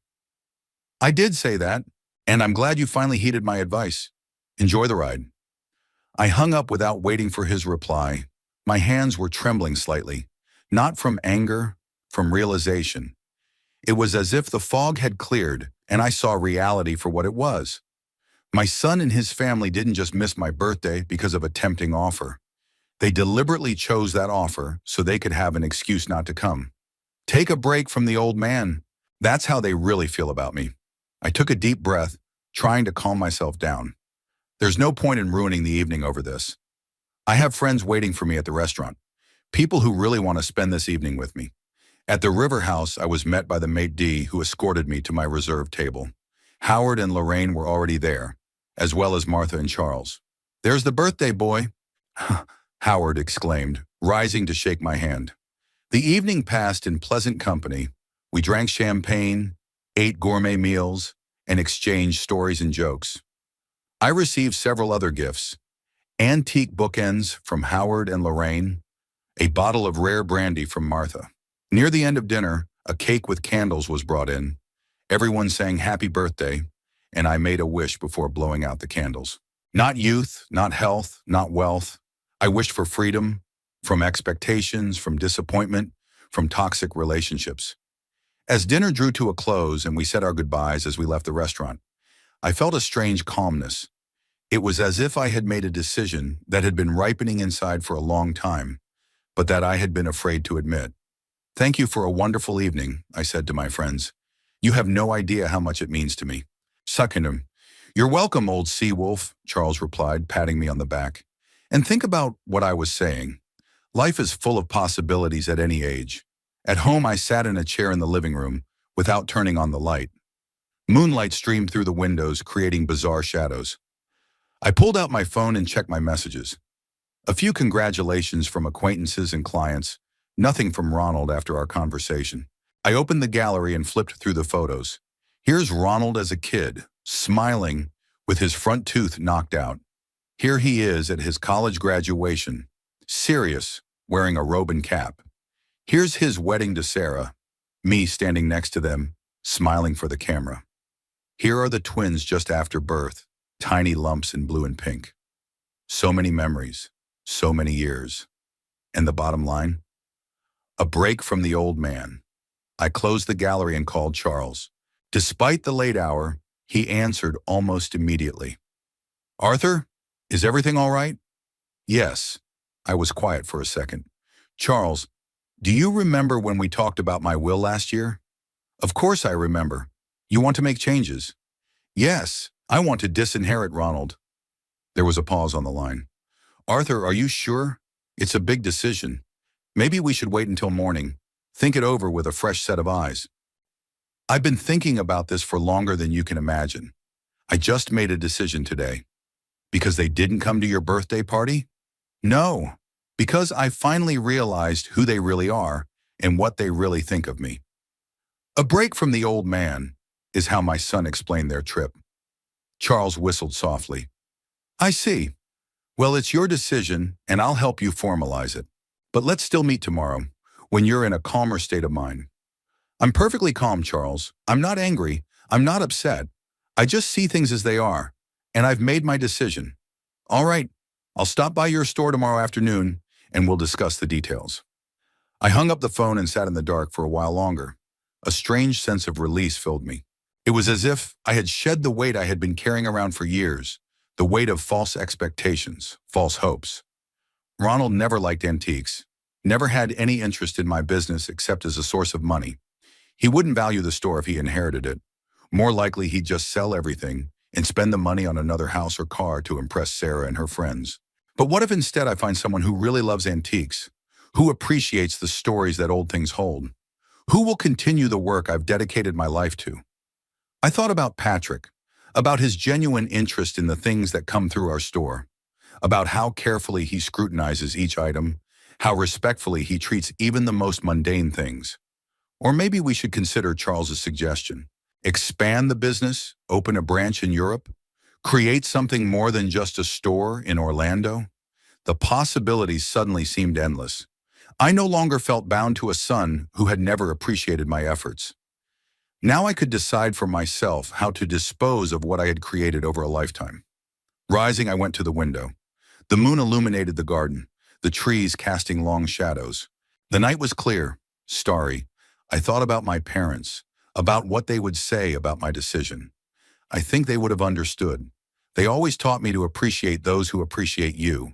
I did say that, and I'm glad you finally heeded my advice. Enjoy the ride. I hung up without waiting for his reply. My hands were trembling slightly, not from anger, from realization. It was as if the fog had cleared and I saw reality for what it was. My son and his family didn't just miss my birthday because of a tempting offer. They deliberately chose that offer so they could have an excuse not to come. Take a break from the old man. That's how they really feel about me. I took a deep breath, trying to calm myself down. There's no point in ruining the evening over this. I have friends waiting for me at the restaurant, people who really want to spend this evening with me. At the River House, I was met by the maitre d' who escorted me to my reserved table. Howard and Lorraine were already there, as well as Martha and Charles. There's the birthday boy, Howard exclaimed, rising to shake my hand. The evening passed in pleasant company. We drank champagne, ate gourmet meals, and exchanged stories and jokes. I received several other gifts. Antique bookends from Howard and Lorraine, a bottle of rare brandy from Martha. Near the end of dinner, a cake with candles was brought in. Everyone sang happy birthday, and I made a wish before blowing out the candles. Not youth, not health, not wealth. I wished for freedom from expectations, from disappointment, from toxic relationships. As dinner drew to a close and we said our goodbyes as we left the restaurant, I felt a strange calmness. It was as if I had made a decision that had been ripening inside for a long time, but that I had been afraid to admit. Thank you for a wonderful evening, I said to my friends. You have no idea how much it means to me. Sucking him. You're welcome, old sea wolf, Charles replied, patting me on the back. And think about what I was saying. Life is full of possibilities at any age. At home, I sat in a chair in the living room without turning on the light. Moonlight streamed through the windows, creating bizarre shadows. I pulled out my phone and checked my messages. A few congratulations from acquaintances and clients, nothing from Ronald after our conversation. I opened the gallery and flipped through the photos. Here's Ronald as a kid, smiling, with his front tooth knocked out. Here he is at his college graduation, serious, wearing a robe and cap. Here's his wedding to Sarah, me standing next to them, smiling for the camera. Here are the twins just after birth, tiny lumps in blue and pink. So many memories, so many years. And the bottom line? A break from the old man. I closed the gallery and called Charles. Despite the late hour, he answered almost immediately. Arthur, is everything all right? Yes. I was quiet for a second. Charles, do you remember when we talked about my will last year? Of course I remember. You want to make changes? Yes, I want to disinherit Ronald. There was a pause on the line. Arthur, are you sure? It's a big decision. Maybe we should wait until morning. Think it over with a fresh set of eyes. I've been thinking about this for longer than you can imagine. I just made a decision today. Because they didn't come to your birthday party? No, because I finally realized who they really are and what they really think of me. A break from the old man is how my son explained their trip. Charles whistled softly. I see. Well, it's your decision, and I'll help you formalize it. But let's still meet tomorrow, when you're in a calmer state of mind. I'm perfectly calm, Charles. I'm not angry. I'm not upset. I just see things as they are, and I've made my decision. All right, I'll stop by your store tomorrow afternoon, and we'll discuss the details. I hung up the phone and sat in the dark for a while longer. A strange sense of release filled me. It was as if I had shed the weight I had been carrying around for years, the weight of false expectations, false hopes. Ronald never liked antiques, never had any interest in my business except as a source of money. He wouldn't value the store if he inherited it. More likely, he'd just sell everything and spend the money on another house or car to impress Sarah and her friends. But what if instead I find someone who really loves antiques, who appreciates the stories that old things hold, who will continue the work I've dedicated my life to? I thought about Patrick, about his genuine interest in the things that come through our store, about how carefully he scrutinizes each item, how respectfully he treats even the most mundane things. Or maybe we should consider Charles's suggestion. Expand the business, open a branch in Europe, create something more than just a store in Orlando. The possibilities suddenly seemed endless. I no longer felt bound to a son who had never appreciated my efforts. Now I could decide for myself how to dispose of what I had created over a lifetime. Rising, I went to the window. The moon illuminated the garden, the trees casting long shadows. The night was clear, starry. I thought about my parents, about what they would say about my decision. I think they would have understood. They always taught me to appreciate those who appreciate you.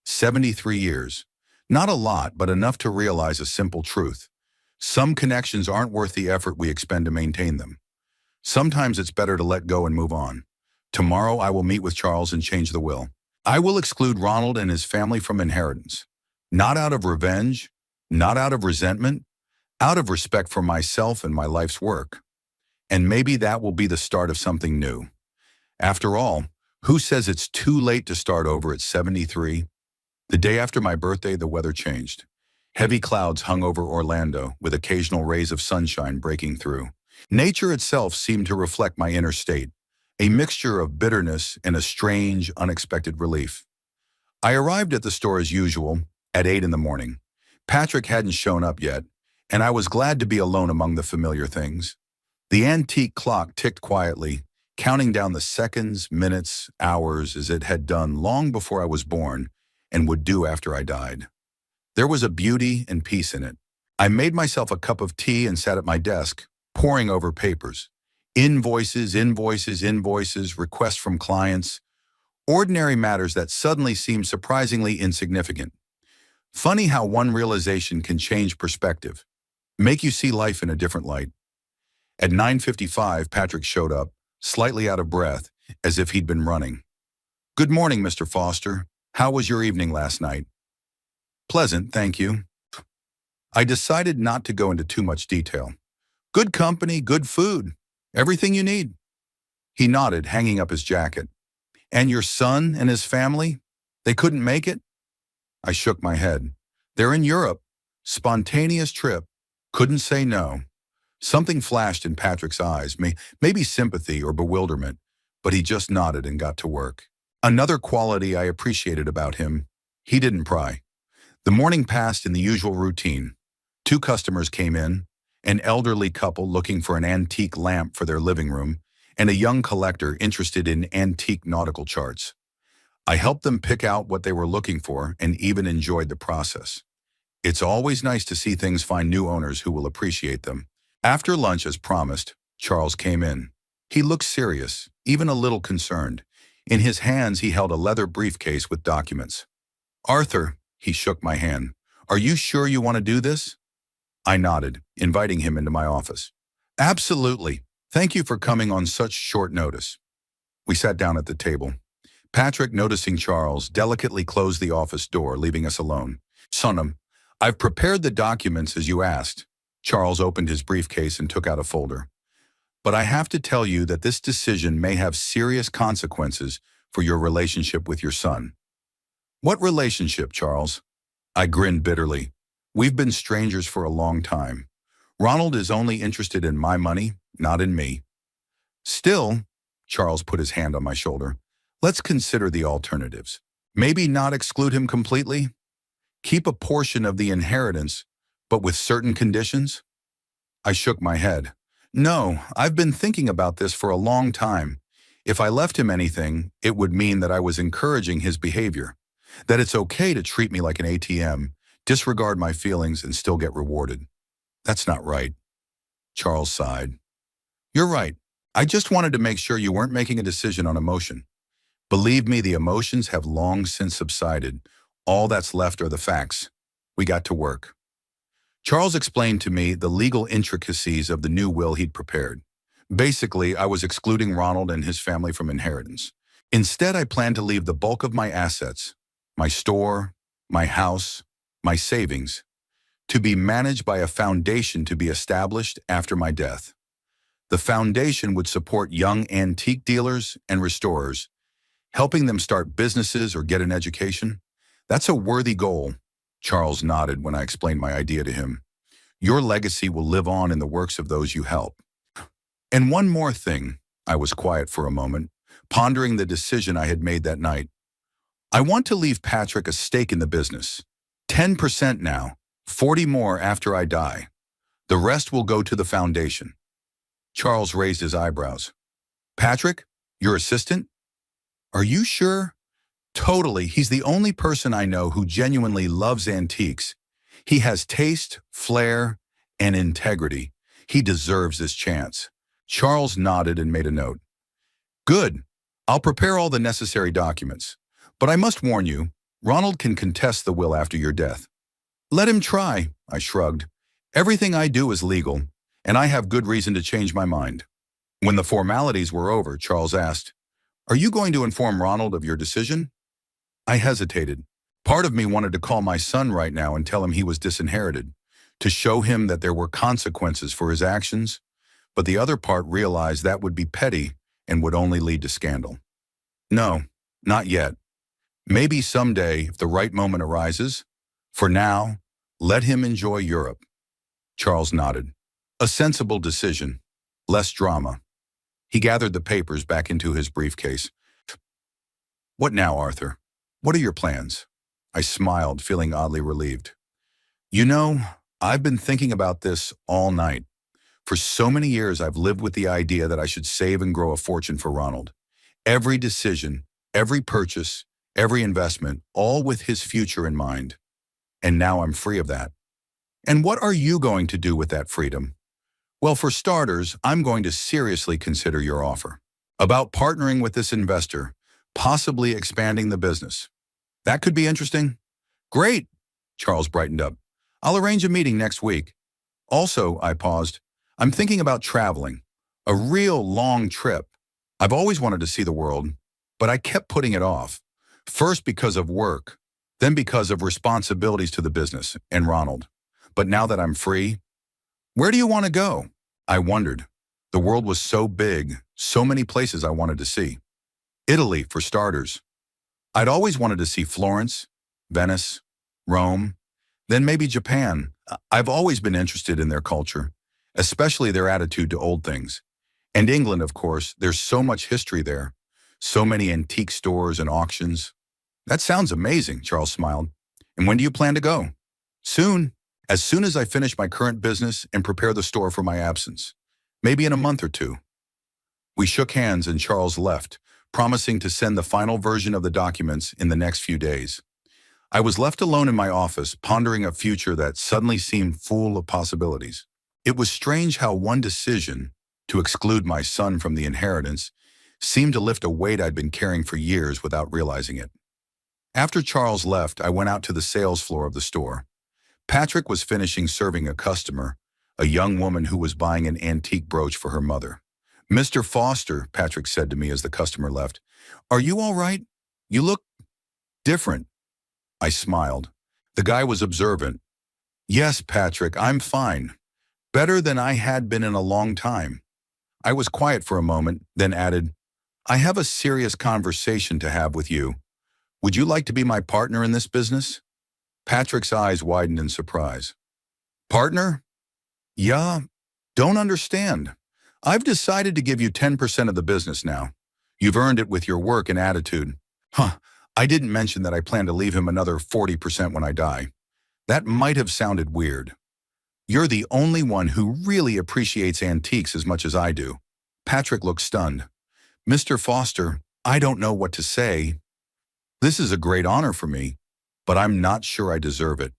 73 years. Not a lot, but enough to realize a simple truth. Some connections aren't worth the effort we expend to maintain them. Sometimes it's better to let go and move on. Tomorrow I will meet with Charles and change the will. I will exclude Ronald and his family from inheritance. Not out of revenge, not out of resentment, out of respect for myself and my life's work. And maybe that will be the start of something new. After all, who says it's too late to start over at 73? The day after my birthday, the weather changed. Heavy clouds hung over Orlando, with occasional rays of sunshine breaking through. Nature itself seemed to reflect my inner state, a mixture of bitterness and a strange, unexpected relief. I arrived at the store as usual, at 8 in the morning. Patrick hadn't shown up yet, and I was glad to be alone among the familiar things. The antique clock ticked quietly, counting down the seconds, minutes, hours as it had done long before I was born and would do after I died. There was a beauty and peace in it. I made myself a cup of tea and sat at my desk, poring over papers. Invoices, invoices, invoices, requests from clients, ordinary matters that suddenly seemed surprisingly insignificant. Funny how one realization can change perspective, make you see life in a different light. At 9:55, Patrick showed up, slightly out of breath, as if he'd been running. "Good morning, Mr. Foster. How was your evening last night?" "Pleasant, thank you." I decided not to go into too much detail. "Good company, good food, everything you need." He nodded, hanging up his jacket. "And your son and his family? They couldn't make it?" I shook my head. "They're in Europe. Spontaneous trip. Couldn't say no." Something flashed in Patrick's eyes, maybe sympathy or bewilderment, but he just nodded and got to work. Another quality I appreciated about him, he didn't pry. The morning passed in the usual routine. Two customers came in, an elderly couple looking for an antique lamp for their living room, and a young collector interested in antique nautical charts. I helped them pick out what they were looking for and even enjoyed the process. It's always nice to see things find new owners who will appreciate them. After lunch, as promised, Charles came in. He looked serious, even a little concerned. In his hands, he held a leather briefcase with documents. "Arthur," he shook my hand, "are you sure you want to do this?" I nodded, inviting him into my office. "Absolutely. Thank you for coming on such short notice." We sat down at the table. Patrick, noticing Charles, delicately closed the office door, leaving us alone. "Sonam, I've prepared the documents as you asked." Charles opened his briefcase and took out a folder. "But I have to tell you that this decision may have serious consequences for your relationship with your son." "What relationship, Charles?" I grinned bitterly. "We've been strangers for a long time. Ronald is only interested in my money, not in me." "Still," Charles put his hand on my shoulder, "let's consider the alternatives. Maybe not exclude him completely? Keep a portion of the inheritance, but with certain conditions?" I shook my head. "No, I've been thinking about this for a long time. If I left him anything, it would mean that I was encouraging his behavior, that it's okay to treat me like an ATM, disregard my feelings, and still get rewarded. That's not right." Charles sighed. "You're right. I just wanted to make sure you weren't making a decision on emotion. Believe me, the emotions have long since subsided. All that's left are the facts." We got to work. Charles explained to me the legal intricacies of the new will he'd prepared. Basically, I was excluding Ronald and his family from inheritance. Instead, I planned to leave the bulk of my assets, my store, my house, my savings, to be managed by a foundation to be established after my death. The foundation would support young antique dealers and restorers, helping them start businesses or get an education. "That's a worthy goal." Charles nodded when I explained my idea to him. "Your legacy will live on in the works of those you help." "And one more thing." I was quiet for a moment, pondering the decision I had made that night. "I want to leave Patrick a stake in the business. 10% now, 40 more after I die. The rest will go to the foundation." Charles raised his eyebrows. "Patrick, your assistant? Are you sure?" "Totally. He's the only person I know who genuinely loves antiques. He has taste, flair, and integrity. He deserves this chance." Charles nodded and made a note. "Good. I'll prepare all the necessary documents. But I must warn you, Ronald can contest the will after your death." "Let him try," I shrugged. "Everything I do is legal, and I have good reason to change my mind." When the formalities were over, Charles asked, "Are you going to inform Ronald of your decision?" I hesitated. Part of me wanted to call my son right now and tell him he was disinherited, to show him that there were consequences for his actions, but the other part realized that would be petty and would only lead to scandal. "No, not yet. Maybe someday, if the right moment arises. For now, let him enjoy Europe." Charles nodded. "A sensible decision. Less drama." He gathered the papers back into his briefcase. "What now, Arthur? What are your plans?" I smiled, feeling oddly relieved. "You know, I've been thinking about this all night. For so many years, I've lived with the idea that I should save and grow a fortune for Ronald. Every decision, every purchase, every investment, all with his future in mind. And now I'm free of that. And what are you going to do with that freedom? Well, for starters, I'm going to seriously consider your offer about partnering with this investor, possibly expanding the business. That could be interesting. Great, Charles brightened up. I'll arrange a meeting next week. Also, I paused, I'm thinking about traveling, a real long trip. I've always wanted to see the world, but I kept putting it off. First because of work, then because of responsibilities to the business and Ronald. But now that I'm free, where do you want to go? I wondered. The world was so big, so many places I wanted to see. Italy, for starters. I'd always wanted to see Florence, Venice, Rome, then maybe Japan. I've always been interested in their culture, especially their attitude to old things. And England, of course, there's so much history there, so many antique stores and auctions. That sounds amazing, Charles smiled. And when do you plan to go? Soon. As soon as I finish my current business and prepare the store for my absence. Maybe in a month or two. We shook hands and Charles left, promising to send the final version of the documents in the next few days. I was left alone in my office, pondering a future that suddenly seemed full of possibilities. It was strange how one decision, to exclude my son from the inheritance, seemed to lift a weight I'd been carrying for years without realizing it. After Charles left, I went out to the sales floor of the store. Patrick was finishing serving a customer, a young woman who was buying an antique brooch for her mother. "Mr. Foster," Patrick said to me as the customer left, "are you all right? You look different." I smiled. The guy was observant. "Yes, Patrick, I'm fine. Better than I had been in a long time." I was quiet for a moment, then added, "I have a serious conversation to have with you. Would you like to be my partner in this business?" Patrick's eyes widened in surprise. "Partner? Yeah, don't understand. I've decided to give you 10% of the business now. You've earned it with your work and attitude." Huh, I didn't mention that I plan to leave him another 40% when I die. That might have sounded weird. "You're the only one who really appreciates antiques as much as I do." Patrick looked stunned. "Mr. Foster, I don't know what to say. This is a great honor for me, but I'm not sure I deserve it."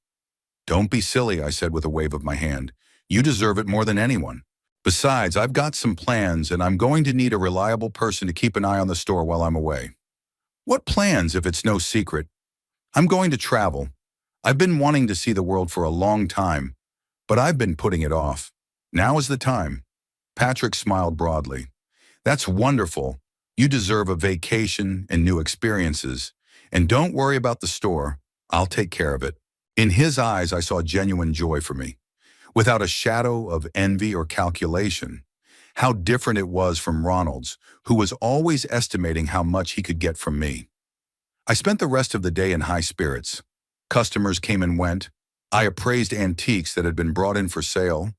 "Don't be silly," I said with a wave of my hand. "You deserve it more than anyone. Besides, I've got some plans and I'm going to need a reliable person to keep an eye on the store while I'm away." "What plans, if it's no secret?" "I'm going to travel. I've been wanting to see the world for a long time, but I've been putting it off. Now is the time." Patrick smiled broadly. "That's wonderful. You deserve a vacation and new experiences. And don't worry about the store. I'll take care of it." In his eyes, I saw genuine joy for me, without a shadow of envy or calculation. How different it was from Ronald's, who was always estimating how much he could get from me. I spent the rest of the day in high spirits. Customers came and went. I appraised antiques that had been brought in for sale,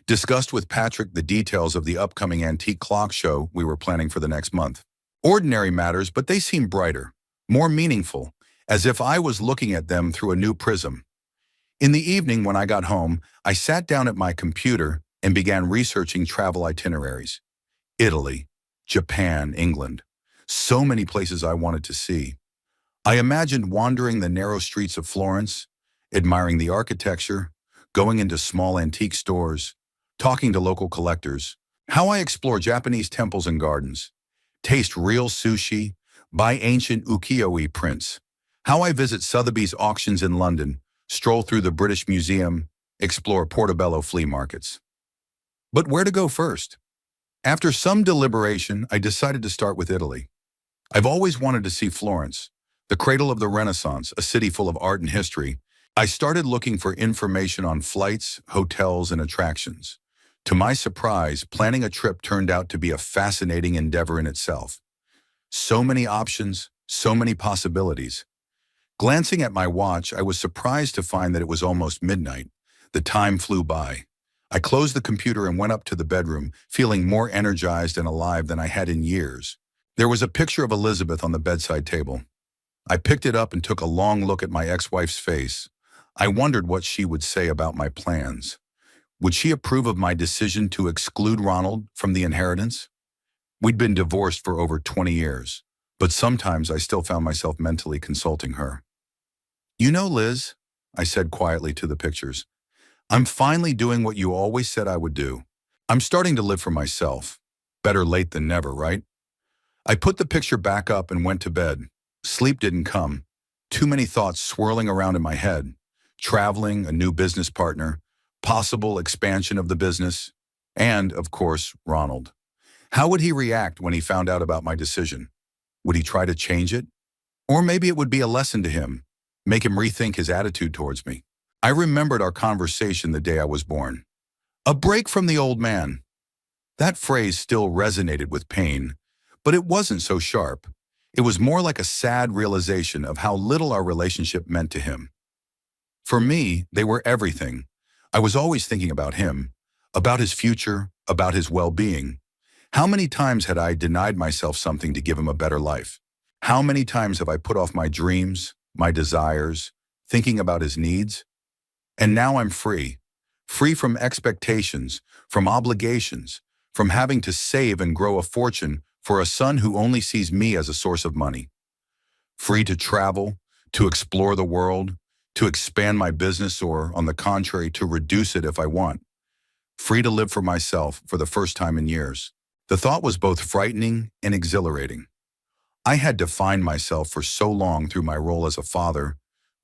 discussed with Patrick the details of the upcoming antique clock show we were planning for the next month. Ordinary matters, but they seemed brighter, more meaningful, as if I was looking at them through a new prism. In the evening when I got home, I sat down at my computer and began researching travel itineraries. Italy, Japan, England. So many places I wanted to see. I imagined wandering the narrow streets of Florence, admiring the architecture, going into small antique stores, talking to local collectors, how I explore Japanese temples and gardens, taste real sushi, buy ancient ukiyo-e prints, how I visit Sotheby's auctions in London, stroll through the British Museum, explore Portobello flea markets. But where to go first? After some deliberation, I decided to start with Italy. I've always wanted to see Florence, the cradle of the Renaissance, a city full of art and history. I started looking for information on flights, hotels, and attractions. To my surprise, planning a trip turned out to be a fascinating endeavor in itself. So many options, so many possibilities. Glancing at my watch, I was surprised to find that it was almost midnight. The time flew by. I closed the computer and went up to the bedroom, feeling more energized and alive than I had in years. There was a picture of Elizabeth on the bedside table. I picked it up and took a long look at my ex-wife's face. I wondered what she would say about my plans. Would she approve of my decision to exclude Ronald from the inheritance? We'd been divorced for over 20 years, but sometimes I still found myself mentally consulting her. You know, Liz, I said quietly to the pictures, I'm finally doing what you always said I would do. I'm starting to live for myself. Better late than never, right? I put the picture back up and went to bed. Sleep didn't come. Too many thoughts swirling around in my head. Traveling, a new business partner, possible expansion of the business, and, of course, Ronald. How would he react when he found out about my decision? Would he try to change it? Or maybe it would be a lesson to him, make him rethink his attitude towards me. I remembered our conversation the day I was born. A break from the old man. That phrase still resonated with pain, but it wasn't so sharp. It was more like a sad realization of how little our relationship meant to him. For me, they were everything. I was always thinking about him, about his future, about his well-being. How many times had I denied myself something to give him a better life? How many times have I put off my dreams, my desires, thinking about his needs? And now I'm free. Free from expectations, from obligations, from having to save and grow a fortune for a son who only sees me as a source of money. Free to travel, to explore the world, to expand my business or, on the contrary, to reduce it if I want. Free to live for myself for the first time in years. The thought was both frightening and exhilarating. I had defined myself for so long through my role as a father,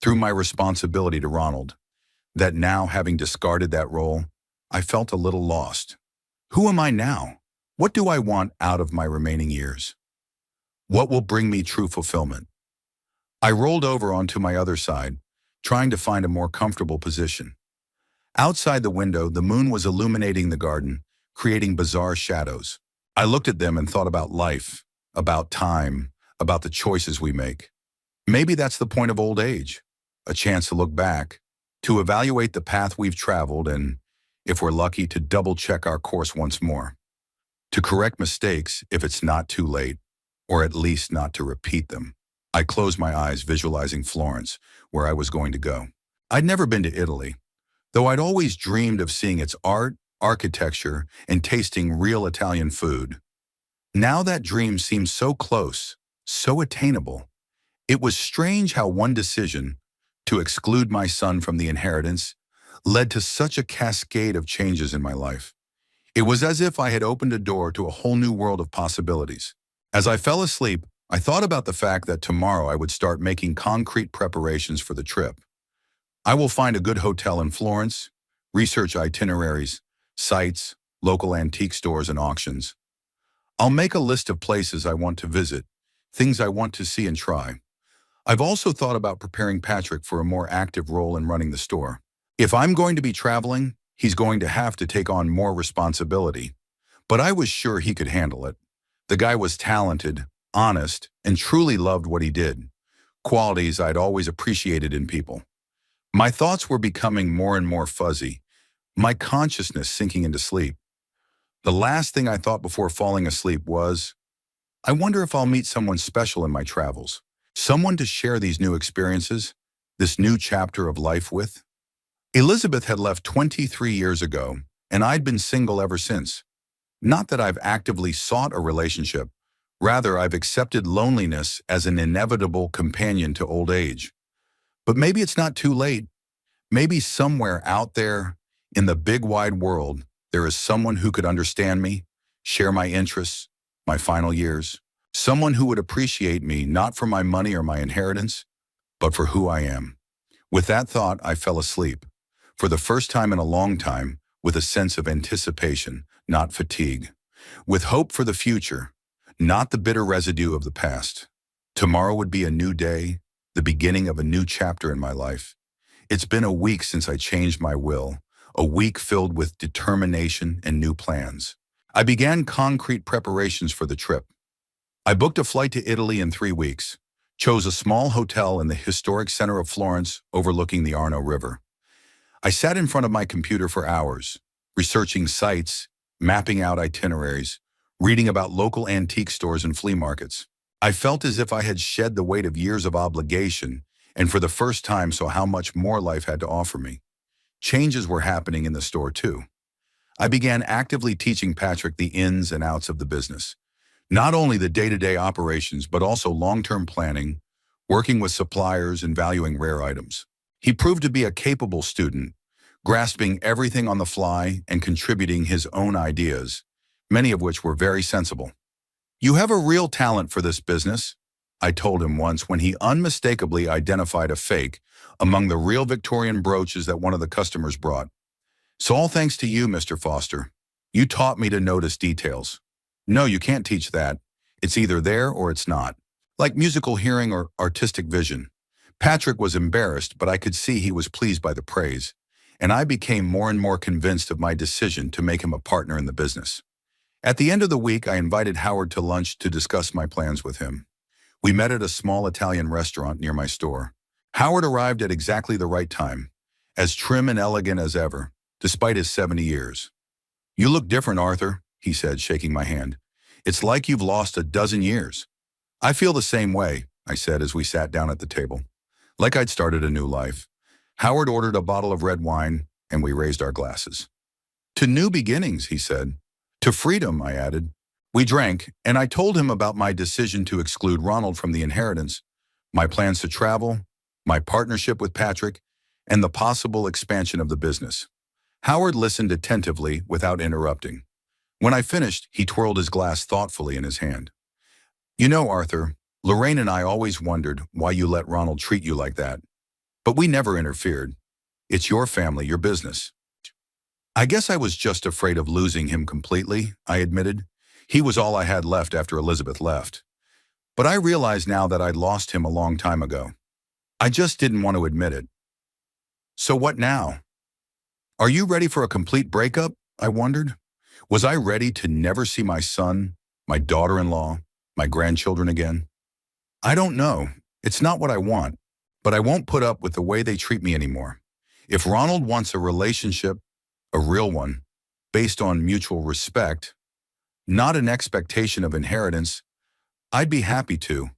through my responsibility to Ronald, that now, having discarded that role, I felt a little lost. Who am I now? What do I want out of my remaining years? What will bring me true fulfillment? I rolled over onto my other side, trying to find a more comfortable position. Outside the window, the moon was illuminating the garden, creating bizarre shadows. I looked at them and thought about life, about time, about the choices we make. Maybe that's the point of old age, a chance to look back, to evaluate the path we've traveled and, if we're lucky, to double-check our course once more. To correct mistakes if it's not too late, or at least not to repeat them. I closed my eyes, visualizing Florence, where I was going to go. I'd never been to Italy, though I'd always dreamed of seeing its art, architecture, and tasting real Italian food. Now that dream seemed so close, so attainable. It was strange how one decision, to exclude my son from the inheritance, led to such a cascade of changes in my life. It was as if I had opened a door to a whole new world of possibilities. As I fell asleep, I thought about the fact that tomorrow I would start making concrete preparations for the trip. I will find a good hotel in Florence, research itineraries, sites, local antique stores, and auctions. I'll make a list of places I want to visit, things I want to see and try. I've also thought about preparing Patrick for a more active role in running the store. If I'm going to be traveling, he's going to have to take on more responsibility. But I was sure he could handle it. The guy was talented, honest, and truly loved what he did, qualities I'd always appreciated in people. My thoughts were becoming more and more fuzzy, my consciousness sinking into sleep. The last thing I thought before falling asleep was, I wonder if I'll meet someone special in my travels, someone to share these new experiences, this new chapter of life with. Elizabeth had left 23 years ago, and I'd been single ever since. Not that I've actively sought a relationship, rather I've accepted loneliness as an inevitable companion to old age. But maybe it's not too late. Maybe somewhere out there, in the big wide world, there is someone who could understand me, share my interests, my final years. Someone who would appreciate me not for my money or my inheritance, but for who I am. With that thought, I fell asleep, for the first time in a long time, with a sense of anticipation, not fatigue. With hope for the future, not the bitter residue of the past. Tomorrow would be a new day, the beginning of a new chapter in my life. It's been a week since I changed my will, a week filled with determination and new plans. I began concrete preparations for the trip. I booked a flight to Italy in 3 weeks, chose a small hotel in the historic center of Florence overlooking the Arno River. I sat in front of my computer for hours, researching sites, mapping out itineraries, reading about local antique stores and flea markets. I felt as if I had shed the weight of years of obligation and for the first time saw how much more life had to offer me. Changes were happening in the store too. I began actively teaching Patrick the ins and outs of the business. Not only the day-to-day operations, but also long-term planning, working with suppliers and valuing rare items. He proved to be a capable student, grasping everything on the fly and contributing his own ideas, many of which were very sensible. "You have a real talent for this business," I told him once when he unmistakably identified a fake among the real Victorian brooches that one of the customers brought. "So all thanks to you, Mr. Foster. You taught me to notice details." "No, you can't teach that. It's either there or it's not. Like musical hearing or artistic vision." Patrick was embarrassed, but I could see he was pleased by the praise, and I became more and more convinced of my decision to make him a partner in the business. At the end of the week, I invited Howard to lunch to discuss my plans with him. We met at a small Italian restaurant near my store. Howard arrived at exactly the right time, as trim and elegant as ever, despite his 70 years. "You look different, Arthur," he said, shaking my hand. "It's like you've lost a dozen years." "I feel the same way," I said as we sat down at the table. Like I'd started a new life. Howard ordered a bottle of red wine, and we raised our glasses. "To new beginnings," he said. "To freedom," I added. We drank, and I told him about my decision to exclude Ronald from the inheritance, my plans to travel, my partnership with Patrick, and the possible expansion of the business. Howard listened attentively without interrupting. When I finished, he twirled his glass thoughtfully in his hand. "You know, Arthur, Lorraine and I always wondered why you let Ronald treat you like that. But we never interfered. It's your family, your business." "I guess I was just afraid of losing him completely," I admitted. He was all I had left after Elizabeth left. But I realize now that I'd lost him a long time ago. I just didn't want to admit it. "So what now? Are you ready for a complete breakup?" I wondered. Was I ready to never see my son, my daughter-in-law, my grandchildren again? "I don't know. It's not what I want, but I won't put up with the way they treat me anymore. If Ronald wants a relationship, a real one, based on mutual respect, not an expectation of inheritance, I'd be happy to,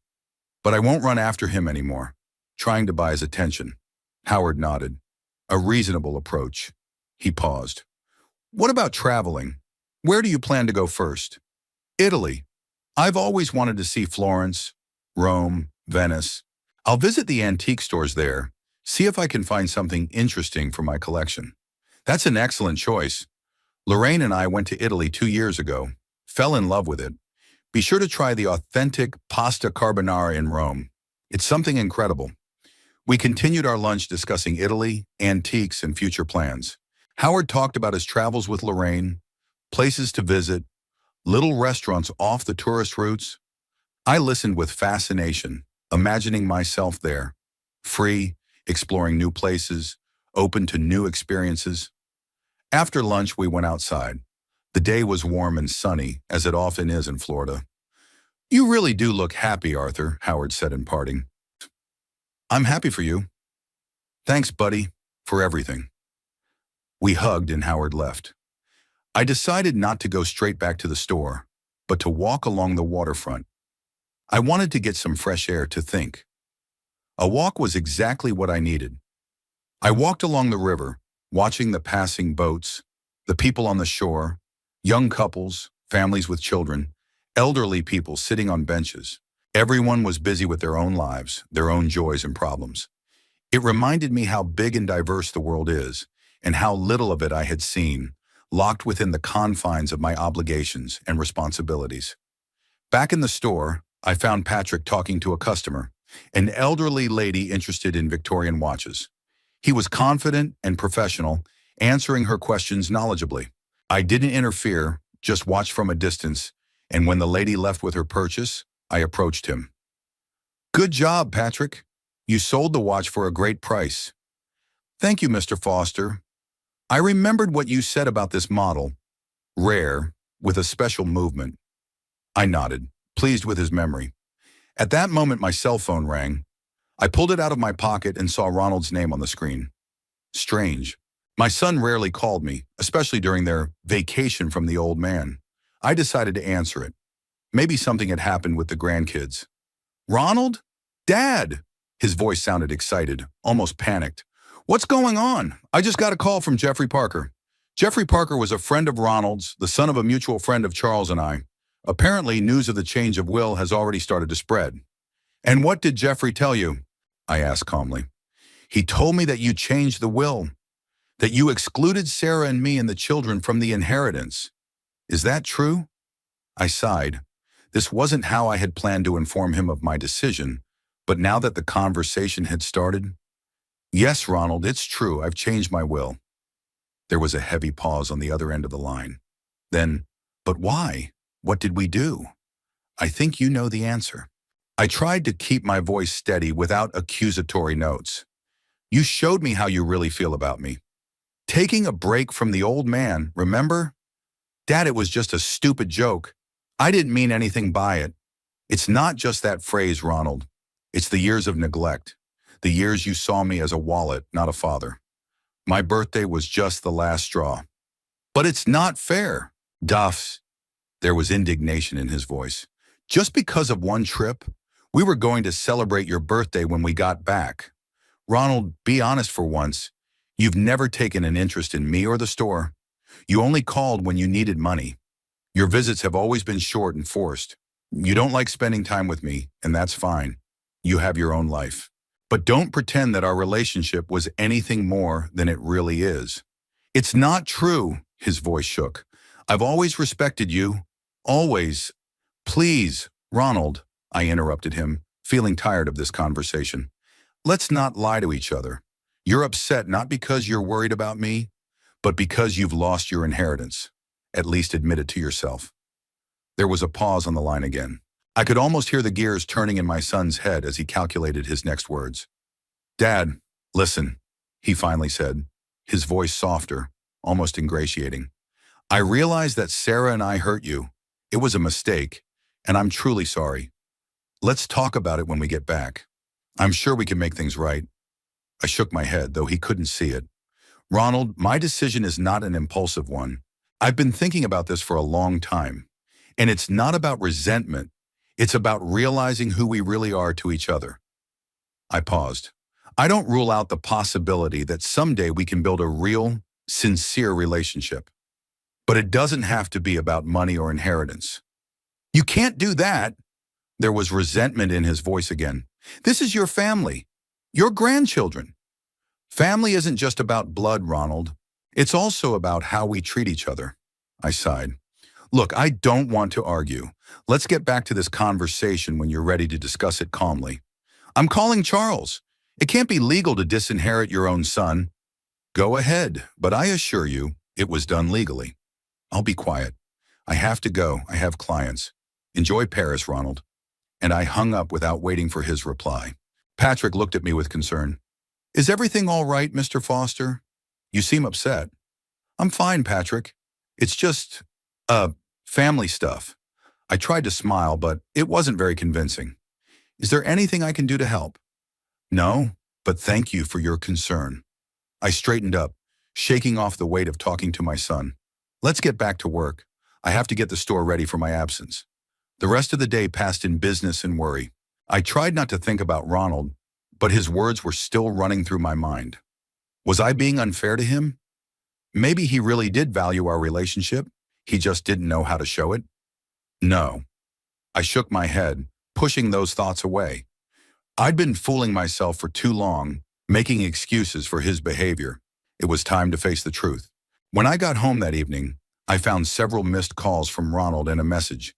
but I won't run after him anymore, trying to buy his attention." Howard nodded. "A reasonable approach." He paused. "What about traveling? Where do you plan to go first?" "Italy. I've always wanted to see Florence, Rome, Venice. I'll visit the antique stores there, see if I can find something interesting for my collection." "That's an excellent choice. Lorraine and I went to Italy 2 years ago, fell in love with it. Be sure to try the authentic pasta carbonara in Rome. It's something incredible." We continued our lunch discussing Italy, antiques, and future plans. Howard talked about his travels with Lorraine, places to visit, little restaurants off the tourist routes. I listened with fascination, imagining myself there, free, exploring new places, open to new experiences. After lunch, we went outside. The day was warm and sunny, as it often is in Florida. "You really do look happy, Arthur," Howard said in parting. "I'm happy for you." "Thanks, buddy, for everything." We hugged and Howard left. I decided not to go straight back to the store, but to walk along the waterfront. I wanted to get some fresh air to think. A walk was exactly what I needed. I walked along the river, watching the passing boats, the people on the shore, young couples, families with children, elderly people sitting on benches. Everyone was busy with their own lives, their own joys and problems. It reminded me how big and diverse the world is, and how little of it I had seen, locked within the confines of my obligations and responsibilities. Back in the store, I found Patrick talking to a customer, an elderly lady interested in Victorian watches. He was confident and professional, answering her questions knowledgeably. I didn't interfere, just watched from a distance, and when the lady left with her purchase, I approached him. "Good job, Patrick. You sold the watch for a great price." "Thank you, Mr. Foster. I remembered what you said about this model. Rare, with a special movement." I nodded, pleased with his memory. At that moment, my cell phone rang. I pulled it out of my pocket and saw Ronald's name on the screen. Strange. My son rarely called me, especially during their vacation from the old man. I decided to answer it. Maybe something had happened with the grandkids. "Ronald? Dad!" His voice sounded excited, almost panicked. What's going on? I just got a call from Jeffrey Parker. Jeffrey Parker was a friend of Ronald's, the son of a mutual friend of Charles and I. Apparently, news of the change of will has already started to spread. And what did Jeffrey tell you? I asked calmly. He told me that you changed the will, that you excluded Sarah and me and the children from the inheritance. Is that true? I sighed. This wasn't how I had planned to inform him of my decision, but now that the conversation had started, yes, Ronald, it's true. I've changed my will. There was a heavy pause on the other end of the line. Then, but why? What did we do? I think you know the answer. I tried to keep my voice steady without accusatory notes. You showed me how you really feel about me. Taking a break from the old man, remember? Dad, it was just a stupid joke. I didn't mean anything by it. It's not just that phrase, Ronald. It's the years of neglect. The years you saw me as a wallet, not a father. My birthday was just the last straw. But it's not fair. Duffs. There was indignation in his voice. Just because of one trip, we were going to celebrate your birthday when we got back. Ronald, be honest for once. You've never taken an interest in me or the store. You only called when you needed money. Your visits have always been short and forced. You don't like spending time with me, and that's fine. You have your own life. But don't pretend that our relationship was anything more than it really is. It's not true, his voice shook. I've always respected you. Always. Please, Ronald, I interrupted him, feeling tired of this conversation. Let's not lie to each other. You're upset not because you're worried about me, but because you've lost your inheritance. At least admit it to yourself. There was a pause on the line again. I could almost hear the gears turning in my son's head as he calculated his next words. Dad, listen, he finally said, his voice softer, almost ingratiating. I realize that Sarah and I hurt you. It was a mistake, and I'm truly sorry. Let's talk about it when we get back. I'm sure we can make things right. I shook my head, though he couldn't see it. Ronald, my decision is not an impulsive one. I've been thinking about this for a long time, and it's not about resentment. It's about realizing who we really are to each other. I paused. I don't rule out the possibility that someday we can build a real, sincere relationship. But it doesn't have to be about money or inheritance. You can't do that. There was resentment in his voice again. This is your family, your grandchildren. Family isn't just about blood, Ronald. It's also about how we treat each other. I sighed. Look, I don't want to argue. Let's get back to this conversation when you're ready to discuss it calmly. I'm calling Charles. It can't be legal to disinherit your own son. Go ahead, but I assure you, it was done legally. I'll be quiet. I have to go. I have clients. Enjoy Paris, Ronald. And I hung up without waiting for his reply. Patrick looked at me with concern. Is everything all right, Mr. Foster? You seem upset. I'm fine, Patrick. It's just, family stuff. I tried to smile, but it wasn't very convincing. Is there anything I can do to help? No, but thank you for your concern. I straightened up, shaking off the weight of talking to my son. Let's get back to work. I have to get the store ready for my absence. The rest of the day passed in business and worry. I tried not to think about Ronald, but his words were still running through my mind. Was I being unfair to him? Maybe he really did value our relationship. He just didn't know how to show it. No. I shook my head, pushing those thoughts away. I'd been fooling myself for too long, making excuses for his behavior. It was time to face the truth. When I got home that evening, I found several missed calls from Ronald and a message.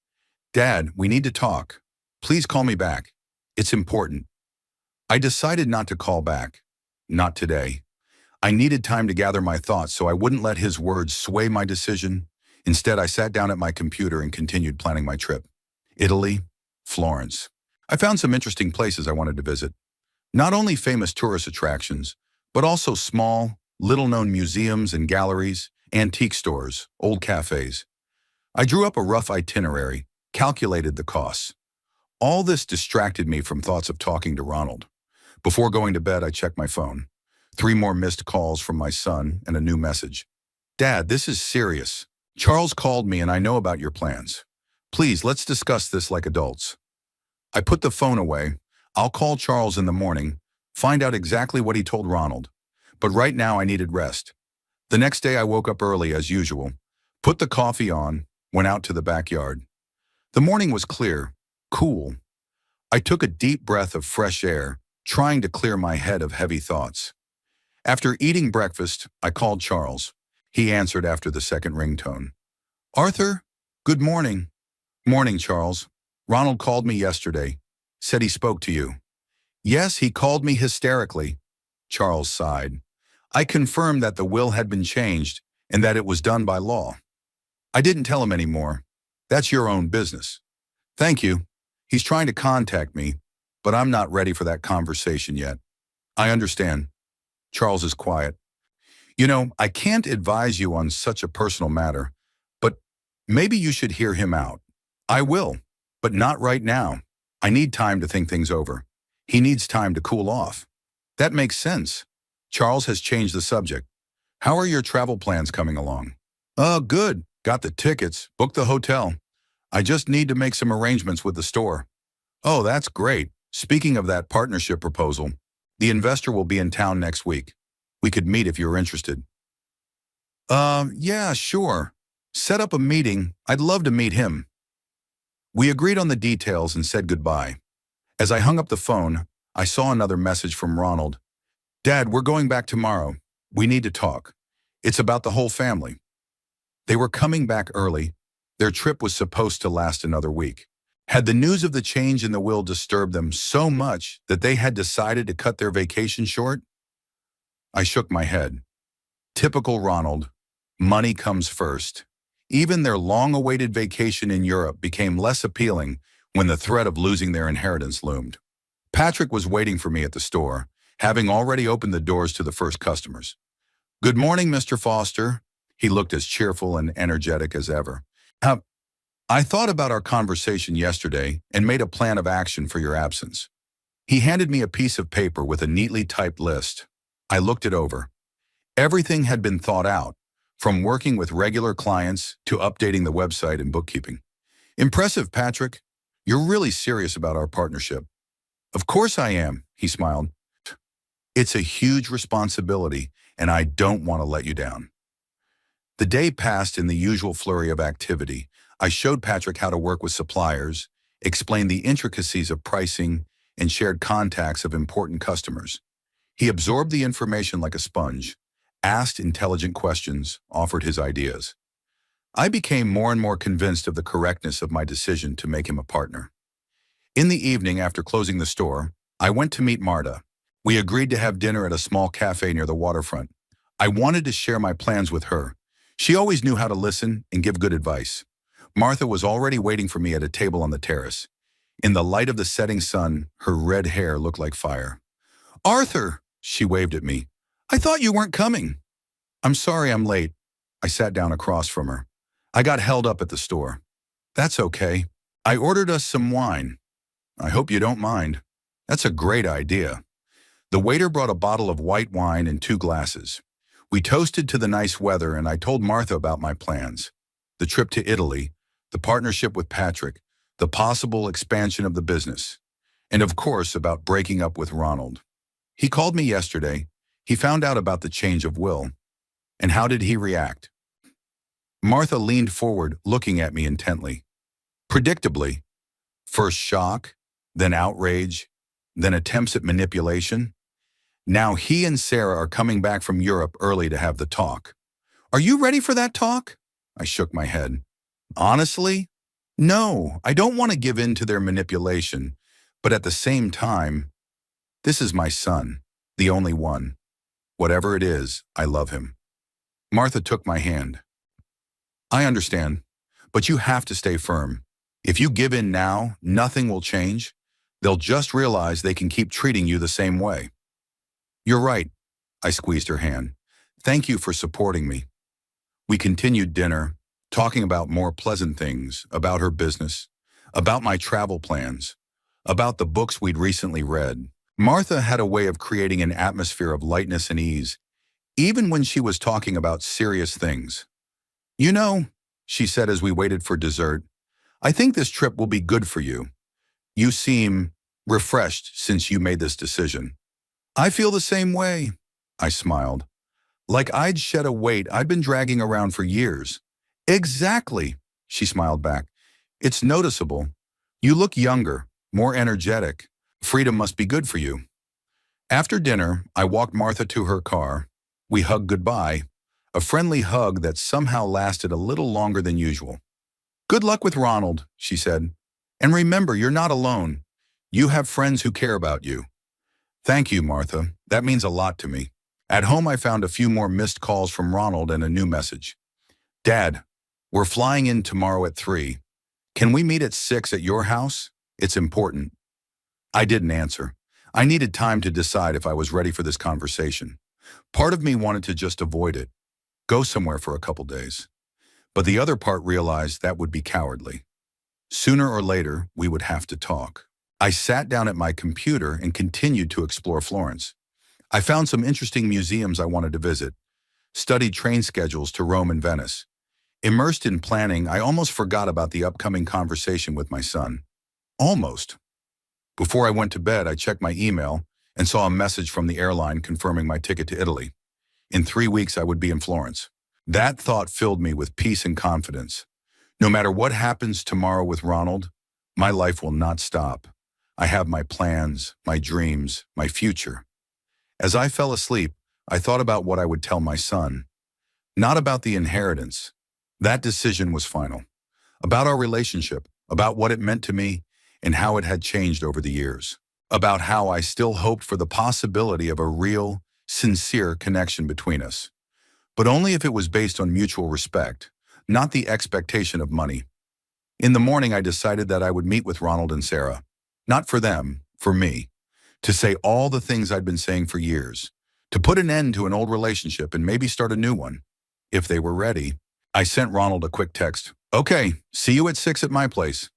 Dad, we need to talk. Please call me back. It's important. I decided not to call back. Not today. I needed time to gather my thoughts so I wouldn't let his words sway my decision. Instead, I sat down at my computer and continued planning my trip. Italy, Florence. I found some interesting places I wanted to visit. Not only famous tourist attractions, but also small, little-known museums and galleries, antique stores, old cafes. I drew up a rough itinerary, calculated the costs. All this distracted me from thoughts of talking to Ronald. Before going to bed, I checked my phone. 3 more missed calls from my son and a new message. Dad, this is serious. Charles called me and I know about your plans. Please, let's discuss this like adults. I put the phone away. I'll call Charles in the morning, find out exactly what he told Ronald. but right now I needed rest. The next day I woke up early as usual, put the coffee on, went out to the backyard. The morning was clear, cool. I took a deep breath of fresh air, trying to clear my head of heavy thoughts. After eating breakfast, I called Charles. He answered after the second ringtone. Arthur, good morning. Morning, Charles. Ronald called me yesterday. Said he spoke to you. Yes, he called me hysterically. Charles sighed. I confirmed that the will had been changed and that it was done by law. I didn't tell him anymore. That's your own business. Thank you. He's trying to contact me, but I'm not ready for that conversation yet. I understand. Charles is quiet. You know, I can't advise you on such a personal matter, but maybe you should hear him out. I will, but not right now. I need time to think things over. He needs time to cool off. That makes sense. Charles has changed the subject. How are your travel plans coming along? Good. Got the tickets, booked the hotel. I just need to make some arrangements with the store. Oh, that's great. Speaking of that partnership proposal, the investor will be in town next week. We could meet if you're interested. Yeah, sure. Set up a meeting. I'd love to meet him. We agreed on the details and said goodbye. As I hung up the phone, I saw another message from Ronald. Dad, we're going back tomorrow. We need to talk. It's about the whole family. They were coming back early. Their trip was supposed to last another week. Had the news of the change in the will disturbed them so much that they had decided to cut their vacation short? I shook my head. Typical Ronald. Money comes first. Even their long-awaited vacation in Europe became less appealing when the threat of losing their inheritance loomed. Patrick was waiting for me at the store, having already opened the doors to the first customers. Good morning, Mr. Foster. He looked as cheerful and energetic as ever. I thought about our conversation yesterday and made a plan of action for your absence. He handed me a piece of paper with a neatly typed list. I looked it over. Everything had been thought out, from working with regular clients to updating the website and bookkeeping. Impressive, Patrick. You're really serious about our partnership. Of course I am, he smiled. It's a huge responsibility, and I don't want to let you down. The day passed in the usual flurry of activity. I showed Patrick how to work with suppliers, explained the intricacies of pricing, and shared contacts of important customers. He absorbed the information like a sponge, asked intelligent questions, offered his ideas. I became more and more convinced of the correctness of my decision to make him a partner. In the evening after closing the store, I went to meet Marta. We agreed to have dinner at a small cafe near the waterfront. I wanted to share my plans with her. She always knew how to listen and give good advice. Martha was already waiting for me at a table on the terrace. In the light of the setting sun, her red hair looked like fire. Arthur, she waved at me. I thought you weren't coming. I'm sorry I'm late. I sat down across from her. I got held up at the store. That's okay. I ordered us some wine. I hope you don't mind. That's a great idea. The waiter brought a bottle of white wine and 2 glasses. We toasted to the nice weather and I told Martha about my plans. The trip to Italy, the partnership with Patrick, the possible expansion of the business, and of course about breaking up with Ronald. He called me yesterday. He found out about the change of will. And how did he react? Martha leaned forward, looking at me intently. Predictably, first shock, then outrage, then attempts at manipulation. Now he and Sarah are coming back from Europe early to have the talk. Are you ready for that talk? I shook my head. Honestly, no, I don't want to give in to their manipulation, but at the same time, this is my son, the only one. Whatever it is, I love him. Martha took my hand. I understand, but you have to stay firm. If you give in now, nothing will change. They'll just realize they can keep treating you the same way. You're right, I squeezed her hand. Thank you for supporting me. We continued dinner, talking about more pleasant things, about her business, about my travel plans, about the books we'd recently read. Martha had a way of creating an atmosphere of lightness and ease, even when she was talking about serious things. You know, she said as we waited for dessert, I think this trip will be good for you. You seem refreshed since you made this decision. I feel the same way. I smiled. Like I'd shed a weight I'd been dragging around for years. Exactly, she smiled back. It's noticeable. You look younger, more energetic. Freedom must be good for you. After dinner, I walked Martha to her car. We hugged goodbye, a friendly hug that somehow lasted a little longer than usual. Good luck with Ronald, she said. And remember, you're not alone. You have friends who care about you. Thank you, Martha. That means a lot to me. At home, I found a few more missed calls from Ronald and a new message. Dad, we're flying in tomorrow at 3. Can we meet at 6 at your house? It's important. I didn't answer. I needed time to decide if I was ready for this conversation. Part of me wanted to just avoid it, go somewhere for a couple days. But the other part realized that would be cowardly. Sooner or later, we would have to talk. I sat down at my computer and continued to explore Florence. I found some interesting museums I wanted to visit, studied train schedules to Rome and Venice. Immersed in planning, I almost forgot about the upcoming conversation with my son. Almost. Before I went to bed, I checked my email and saw a message from the airline confirming my ticket to Italy. In 3 weeks, I would be in Florence. That thought filled me with peace and confidence. No matter what happens tomorrow with Ronald, my life will not stop. I have my plans, my dreams, my future. As I fell asleep, I thought about what I would tell my son. Not about the inheritance. That decision was final. About our relationship, about what it meant to me, and how it had changed over the years. About how I still hoped for the possibility of a real, sincere connection between us. But only if it was based on mutual respect, not the expectation of money. In the morning, I decided that I would meet with Ronald and Sarah. Not for them, for me. To say all the things I'd been saying for years. To put an end to an old relationship and maybe start a new one. If they were ready. I sent Ronald a quick text. Okay, see you at 6 at my place.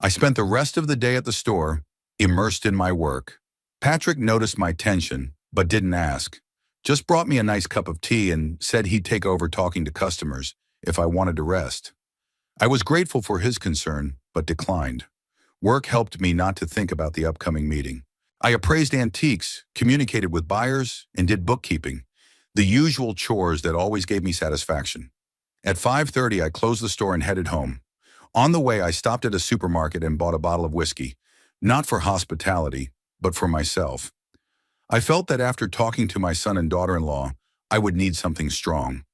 I spent the rest of the day at the store, immersed in my work. Patrick noticed my tension, but didn't ask. Just brought me a nice cup of tea and said he'd take over talking to customers if I wanted to rest. I was grateful for his concern, but declined. Work helped me not to think about the upcoming meeting. I appraised antiques, communicated with buyers, and did bookkeeping. The usual chores that always gave me satisfaction. At 5:30, I closed the store and headed home. On the way, I stopped at a supermarket and bought a bottle of whiskey, not for hospitality, but for myself. I felt that after talking to my son and daughter-in-law, I would need something strong.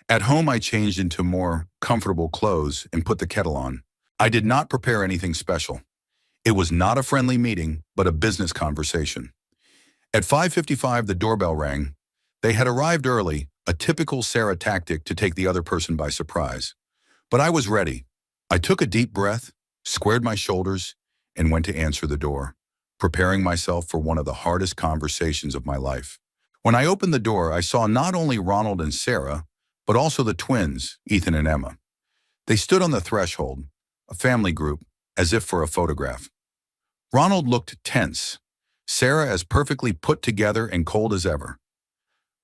At home, I changed into more comfortable clothes and put the kettle on. I did not prepare anything special. It was not a friendly meeting, but a business conversation. At 5:55, the doorbell rang. They had arrived early, a typical Sarah tactic to take the other person by surprise. But I was ready. I took a deep breath, squared my shoulders, and went to answer the door, preparing myself for one of the hardest conversations of my life. When I opened the door, I saw not only Ronald and Sarah, but also the twins, Ethan and Emma. They stood on the threshold, a family group, as if for a photograph. Ronald looked tense, Sarah as perfectly put together and cold as ever.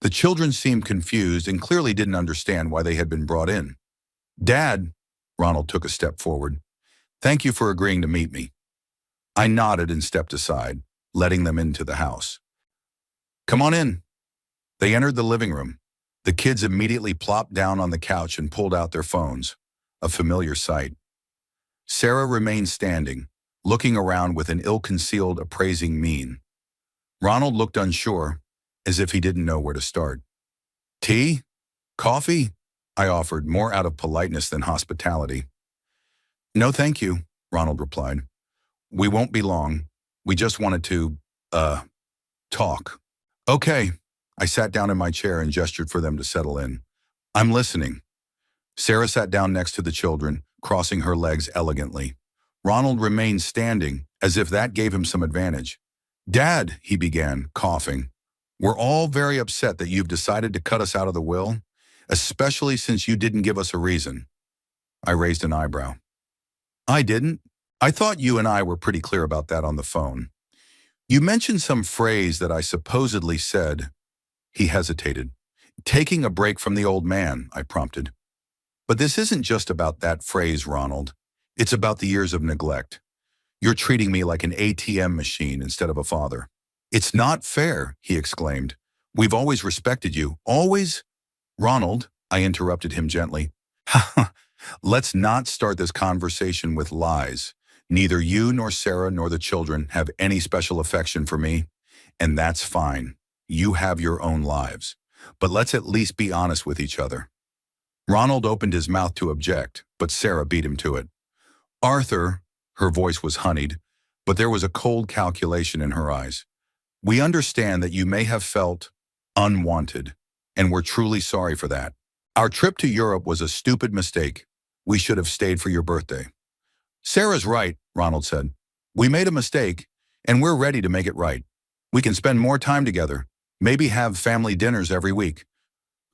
The children seemed confused and clearly didn't understand why they had been brought in. Dad, Ronald took a step forward. Thank you for agreeing to meet me. I nodded and stepped aside, letting them into the house. Come on in. They entered the living room. The kids immediately plopped down on the couch and pulled out their phones, a familiar sight. Sarah remained standing, looking around with an ill-concealed, appraising mien. Ronald looked unsure, as if he didn't know where to start. Tea? Coffee? I offered, more out of politeness than hospitality. No, thank you, Ronald replied. We won't be long. We just wanted to, talk. Okay. I sat down in my chair and gestured for them to settle in. I'm listening. Sarah sat down next to the children, crossing her legs elegantly. Ronald remained standing, as if that gave him some advantage. Dad, he began, coughing. We're all very upset that you've decided to cut us out of the will, especially since you didn't give us a reason. I raised an eyebrow. I didn't. I thought you and I were pretty clear about that on the phone. You mentioned some phrase that I supposedly said. He hesitated. Taking a break from the old man, I prompted. But this isn't just about that phrase, Ronald. It's about the years of neglect. You're treating me like an ATM machine instead of a father. It's not fair, he exclaimed. We've always respected you. Always? Ronald, I interrupted him gently. Let's not start this conversation with lies. Neither you nor Sarah nor the children have any special affection for me, and that's fine. You have your own lives. But let's at least be honest with each other. Ronald opened his mouth to object, but Sarah beat him to it. Arthur, her voice was honeyed, but there was a cold calculation in her eyes. We understand that you may have felt unwanted, and we're truly sorry for that. Our trip to Europe was a stupid mistake. We should have stayed for your birthday. Sarah's right, Ronald said. We made a mistake, and we're ready to make it right. We can spend more time together, maybe have family dinners every week.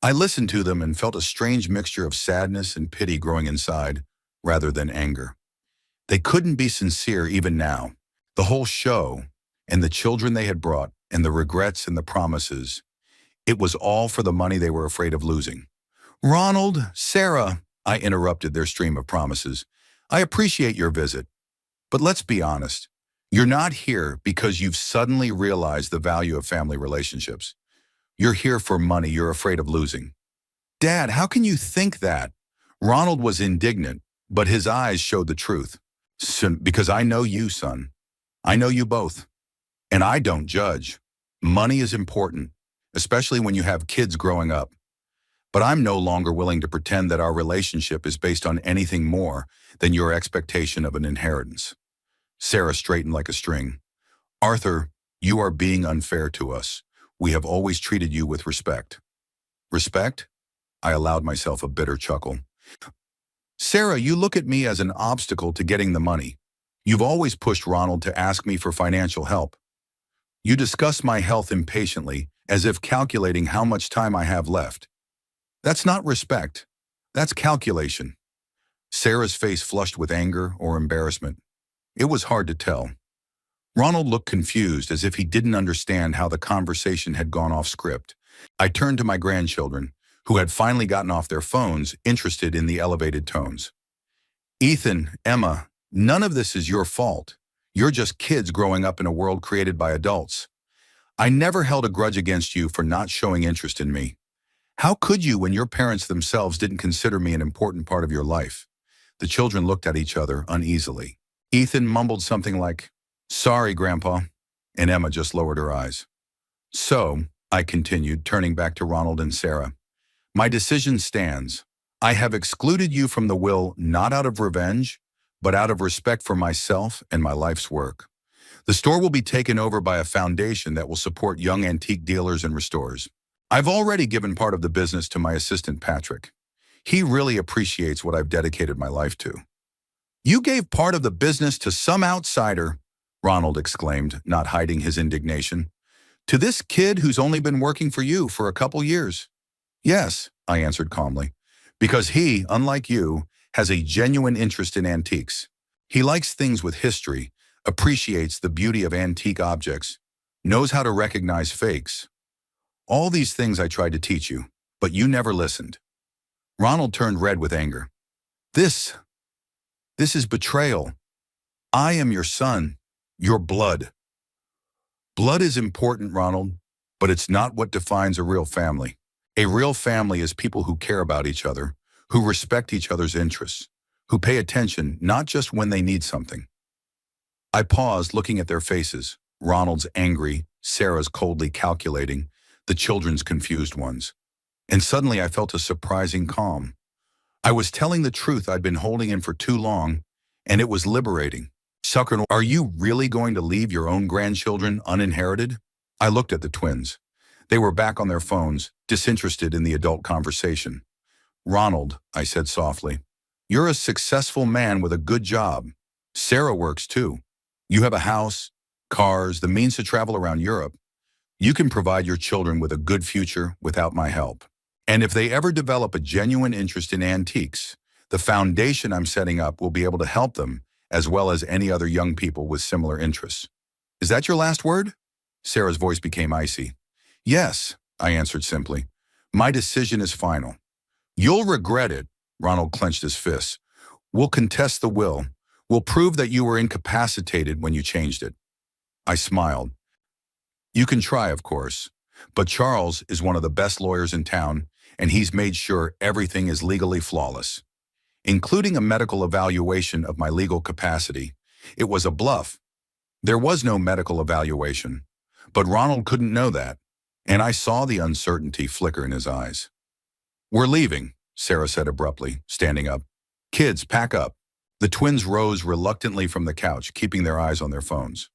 I listened to them and felt a strange mixture of sadness and pity growing inside, rather than anger. They couldn't be sincere even now. The whole show, and the children they had brought, and the regrets and the promises, it was all for the money they were afraid of losing. Ronald, Sarah, I interrupted their stream of promises. I appreciate your visit, but let's be honest. You're not here because you've suddenly realized the value of family relationships. You're here for money you're afraid of losing. Dad, how can you think that? Ronald was indignant, but his eyes showed the truth. Because I know you, son. I know you both. And I don't judge. Money is important, especially when you have kids growing up. But I'm no longer willing to pretend that our relationship is based on anything more than your expectation of an inheritance. Sarah straightened like a string. Arthur, you are being unfair to us. We have always treated you with respect. Respect? I allowed myself a bitter chuckle. Sarah, you look at me as an obstacle to getting the money. You've always pushed Ronald to ask me for financial help. You discuss my health impatiently, as if calculating how much time I have left. That's not respect. That's calculation. Sarah's face flushed with anger or embarrassment. It was hard to tell. Ronald looked confused, as if he didn't understand how the conversation had gone off script. I turned to my grandchildren, who had finally gotten off their phones, interested in the elevated tones. Ethan, Emma, none of this is your fault. You're just kids growing up in a world created by adults. I never held a grudge against you for not showing interest in me. How could you when your parents themselves didn't consider me an important part of your life? The children looked at each other uneasily. Ethan mumbled something like, "Sorry, Grandpa," and Emma just lowered her eyes. So, I continued, turning back to Ronald and Sarah, my decision stands. I have excluded you from the will not out of revenge, but out of respect for myself and my life's work. The store will be taken over by a foundation that will support young antique dealers and restorers. I've already given part of the business to my assistant Patrick. He really appreciates what I've dedicated my life to. You gave part of the business to some outsider, Ronald exclaimed, not hiding his indignation. To this kid who's only been working for you for a couple years. Yes, I answered calmly, because he, unlike you, has a genuine interest in antiques. He likes things with history, appreciates the beauty of antique objects, knows how to recognize fakes. All these things I tried to teach you, but you never listened. Ronald turned red with anger. This is betrayal. I am your son, your blood. Blood is important, Ronald, but it's not what defines a real family. A real family is people who care about each other, who respect each other's interests, who pay attention not just when they need something. I paused, looking at their faces, Ronald's angry, Sarah's coldly calculating, the children's confused ones. And suddenly I felt a surprising calm. I was telling the truth I'd been holding in for too long, and it was liberating. Sucker, are you really going to leave your own grandchildren uninherited? I looked at the twins. They were back on their phones, disinterested in the adult conversation. Ronald, I said softly, you're a successful man with a good job. Sarah works too. You have a house, cars, the means to travel around Europe. You can provide your children with a good future without my help. And if they ever develop a genuine interest in antiques, the foundation I'm setting up will be able to help them, as well as any other young people with similar interests. Is that your last word? Sarah's voice became icy. Yes, I answered simply. My decision is final. You'll regret it, Ronald clenched his fists. We'll contest the will. We'll prove that you were incapacitated when you changed it. I smiled. You can try, of course. But Charles is one of the best lawyers in town, and he's made sure everything is legally flawless, including a medical evaluation of my legal capacity. It was a bluff. There was no medical evaluation, but Ronald couldn't know that, and I saw the uncertainty flicker in his eyes. "We're leaving," Sarah said abruptly, standing up. "Kids, pack up." The twins rose reluctantly from the couch, keeping their eyes on their phones.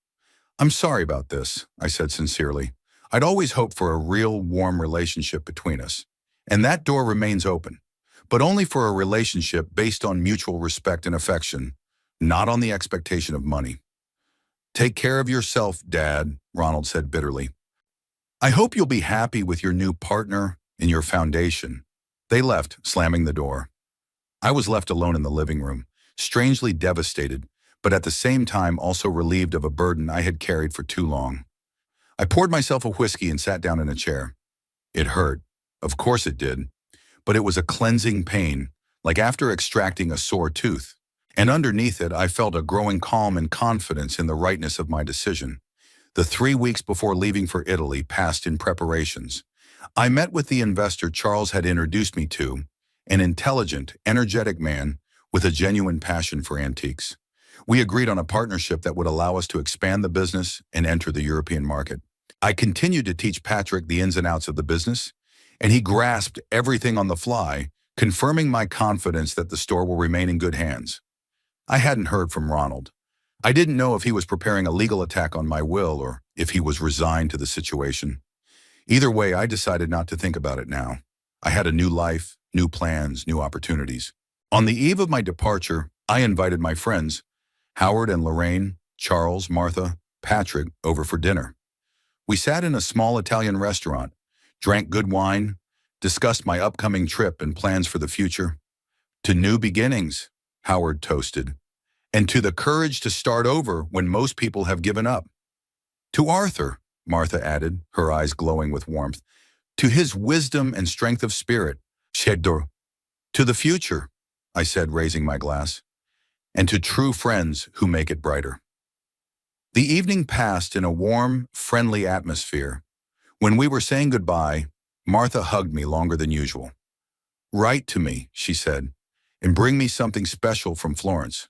"I'm sorry about this," I said sincerely. "I'd always hoped for a real, warm relationship between us. And that door remains open, but only for a relationship based on mutual respect and affection, not on the expectation of money." "Take care of yourself, Dad," Ronald said bitterly. "I hope you'll be happy with your new partner and your foundation." They left, slamming the door. I was left alone in the living room, strangely devastated, but at the same time also relieved of a burden I had carried for too long. I poured myself a whiskey and sat down in a chair. It hurt. Of course it did. But it was a cleansing pain, like after extracting a sore tooth. And underneath it, I felt a growing calm and confidence in the rightness of my decision. The 3 weeks before leaving for Italy passed in preparations. I met with the investor Charles had introduced me to, an intelligent, energetic man with a genuine passion for antiques. We agreed on a partnership that would allow us to expand the business and enter the European market. I continued to teach Patrick the ins and outs of the business, and he grasped everything on the fly, confirming my confidence that the store will remain in good hands. I hadn't heard from Ronald. I didn't know if he was preparing a legal attack on my will or if he was resigned to the situation. Either way, I decided not to think about it now. I had a new life, new plans, new opportunities. On the eve of my departure, I invited my friends, Howard and Lorraine, Charles, Martha, Patrick, over for dinner. We sat in a small Italian restaurant, drank good wine, discussed my upcoming trip and plans for the future. "To new beginnings," Howard toasted, "and to the courage to start over when most people have given up." "To Arthur," Martha added, her eyes glowing with warmth, "to his wisdom and strength of spirit." "Shedor." "To the future," I said, raising my glass, "and to true friends who make it brighter." The evening passed in a warm, friendly atmosphere. When we were saying goodbye, Martha hugged me longer than usual. "Write to me," she said, "and bring me something special from Florence."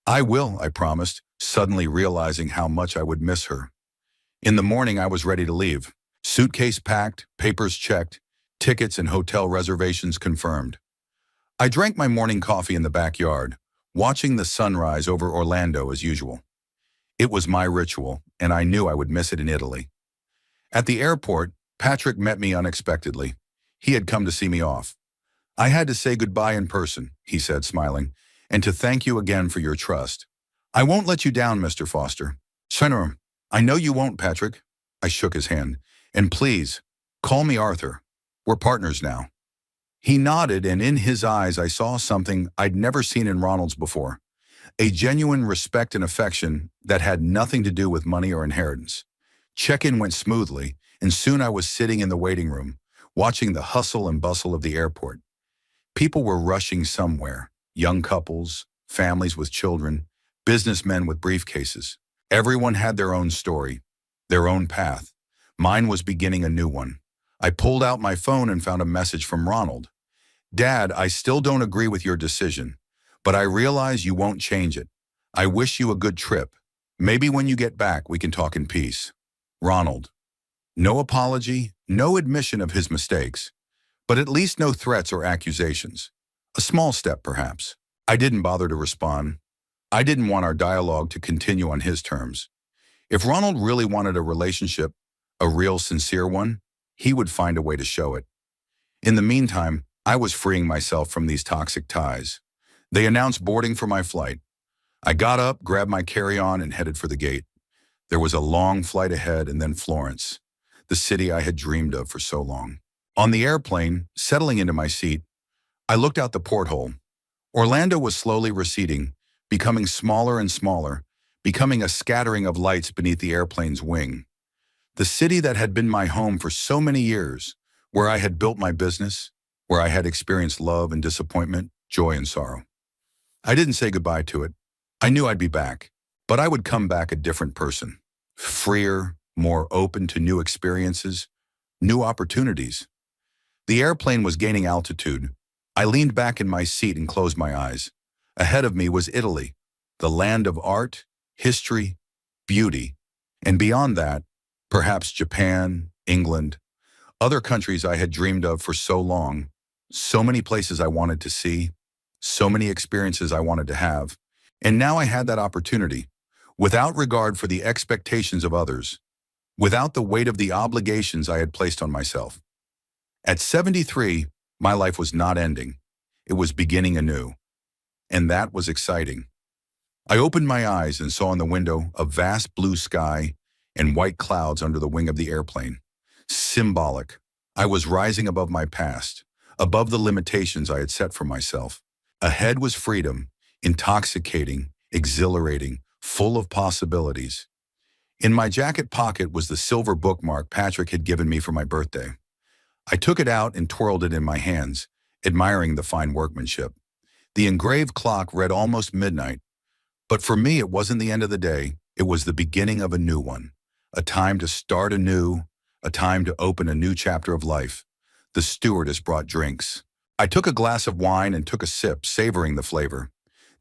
"I will," I promised, suddenly realizing how much I would miss her. In the morning, I was ready to leave. Suitcase packed, papers checked, tickets and hotel reservations confirmed. I drank my morning coffee in the backyard, watching the sunrise over Orlando as usual. It was my ritual, and I knew I would miss it in Italy. At the airport, Patrick met me unexpectedly. He had come to see me off. "I had to say goodbye in person," he said, smiling, "and to thank you again for your trust. I won't let you down, Mr. Foster." "Senator, I know you won't, Patrick." I shook his hand. "And please, call me Arthur. We're partners now." He nodded, and in his eyes I saw something I'd never seen in Ronald's before. A genuine respect and affection that had nothing to do with money or inheritance. Check-in went smoothly, and soon I was sitting in the waiting room, watching the hustle and bustle of the airport. People were rushing somewhere, young couples, families with children, businessmen with briefcases. Everyone had their own story, their own path. Mine was beginning a new one. I pulled out my phone and found a message from Ronald. "Dad, I still don't agree with your decision, but I realize you won't change it. I wish you a good trip. Maybe when you get back, we can talk in peace. Ronald." No apology, no admission of his mistakes, but at least no threats or accusations. A small step, perhaps. I didn't bother to respond. I didn't want our dialogue to continue on his terms. If Ronald really wanted a relationship, a real sincere one, he would find a way to show it. In the meantime, I was freeing myself from these toxic ties. They announced boarding for my flight. I got up, grabbed my carry-on, and headed for the gate. There was a long flight ahead, and then Florence, the city I had dreamed of for so long. On the airplane, settling into my seat, I looked out the porthole. Orlando was slowly receding, becoming smaller and smaller, becoming a scattering of lights beneath the airplane's wing. The city that had been my home for so many years, where I had built my business, where I had experienced love and disappointment, joy and sorrow. I didn't say goodbye to it. I knew I'd be back, but I would come back a different person. Freer, more open to new experiences, new opportunities. The airplane was gaining altitude. I leaned back in my seat and closed my eyes. Ahead of me was Italy, the land of art, history, beauty. And beyond that, perhaps Japan, England, other countries I had dreamed of for so long, so many places I wanted to see, so many experiences I wanted to have. And now I had that opportunity, without regard for the expectations of others, without the weight of the obligations I had placed on myself. At 73, my life was not ending. It was beginning anew. And that was exciting. I opened my eyes and saw in the window a vast blue sky and white clouds under the wing of the airplane. Symbolic. I was rising above my past, above the limitations I had set for myself. Ahead was freedom, intoxicating, exhilarating, full of possibilities. In my jacket pocket was the silver bookmark Patrick had given me for my birthday. I took it out and twirled it in my hands, admiring the fine workmanship. The engraved clock read almost midnight, but for me it wasn't the end of the day, it was the beginning of a new one. A time to start anew, a time to open a new chapter of life. The stewardess brought drinks. I took a glass of wine and took a sip, savoring the flavor.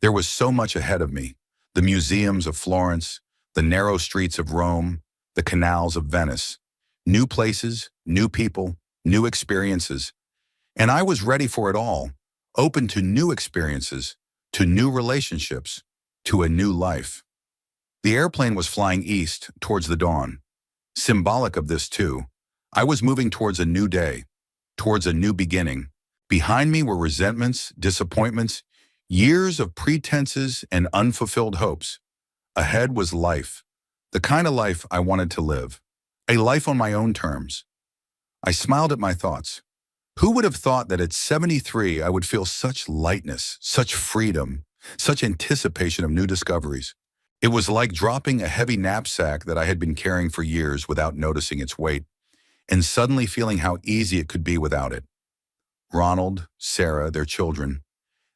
There was so much ahead of me. The museums of Florence, the narrow streets of Rome, the canals of Venice. New places, new people, new experiences. And I was ready for it all, open to new experiences, to new relationships, to a new life. The airplane was flying east towards the dawn. Symbolic of this too, I was moving towards a new day, towards a new beginning. Behind me were resentments, disappointments, years of pretenses and unfulfilled hopes. Ahead was life, the kind of life I wanted to live, a life on my own terms. I smiled at my thoughts. Who would have thought that at 73 I would feel such lightness, such freedom, such anticipation of new discoveries? It was like dropping a heavy knapsack that I had been carrying for years without noticing its weight, and suddenly feeling how easy it could be without it. Ronald, Sarah, their children,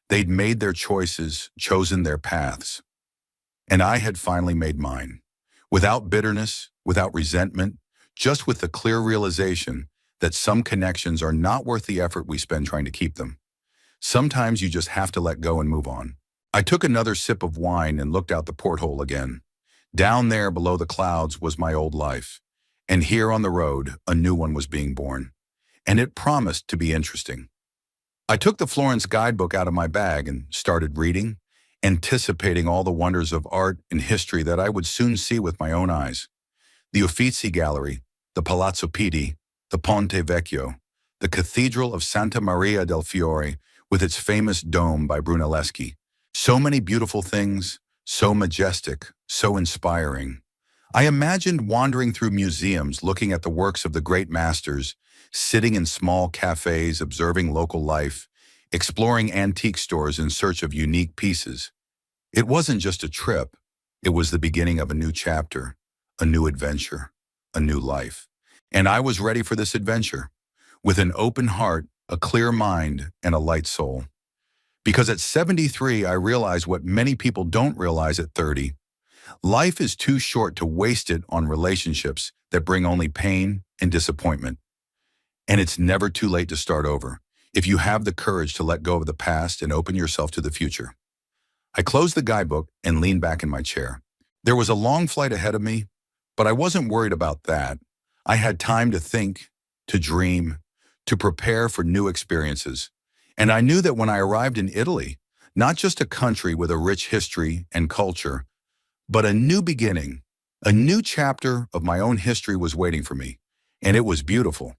they'd made their choices, chosen their paths. And I had finally made mine. Without bitterness, without resentment, just with the clear realization that some connections are not worth the effort we spend trying to keep them. Sometimes you just have to let go and move on. I took another sip of wine and looked out the porthole again. Down there below the clouds was my old life. And here on the road, a new one was being born. And it promised to be interesting. I took the Florence guidebook out of my bag and started reading, anticipating all the wonders of art and history that I would soon see with my own eyes. The Uffizi Gallery, the Palazzo Pitti, the Ponte Vecchio, the Cathedral of Santa Maria del Fiore with its famous dome by Brunelleschi. So many beautiful things, so majestic, so inspiring. I imagined wandering through museums looking at the works of the great masters, sitting in small cafes observing local life, exploring antique stores in search of unique pieces. It wasn't just a trip, it was the beginning of a new chapter, a new adventure, a new life. And I was ready for this adventure, with an open heart, a clear mind, and a light soul. Because at 73, I realized what many people don't realize at 30. Life is too short to waste it on relationships that bring only pain and disappointment. And it's never too late to start over, if you have the courage to let go of the past and open yourself to the future. I closed the guidebook and leaned back in my chair. There was a long flight ahead of me, but I wasn't worried about that. I had time to think, to dream, to prepare for new experiences. And I knew that when I arrived in Italy, not just a country with a rich history and culture, but a new beginning, a new chapter of my own history was waiting for me, and it was beautiful.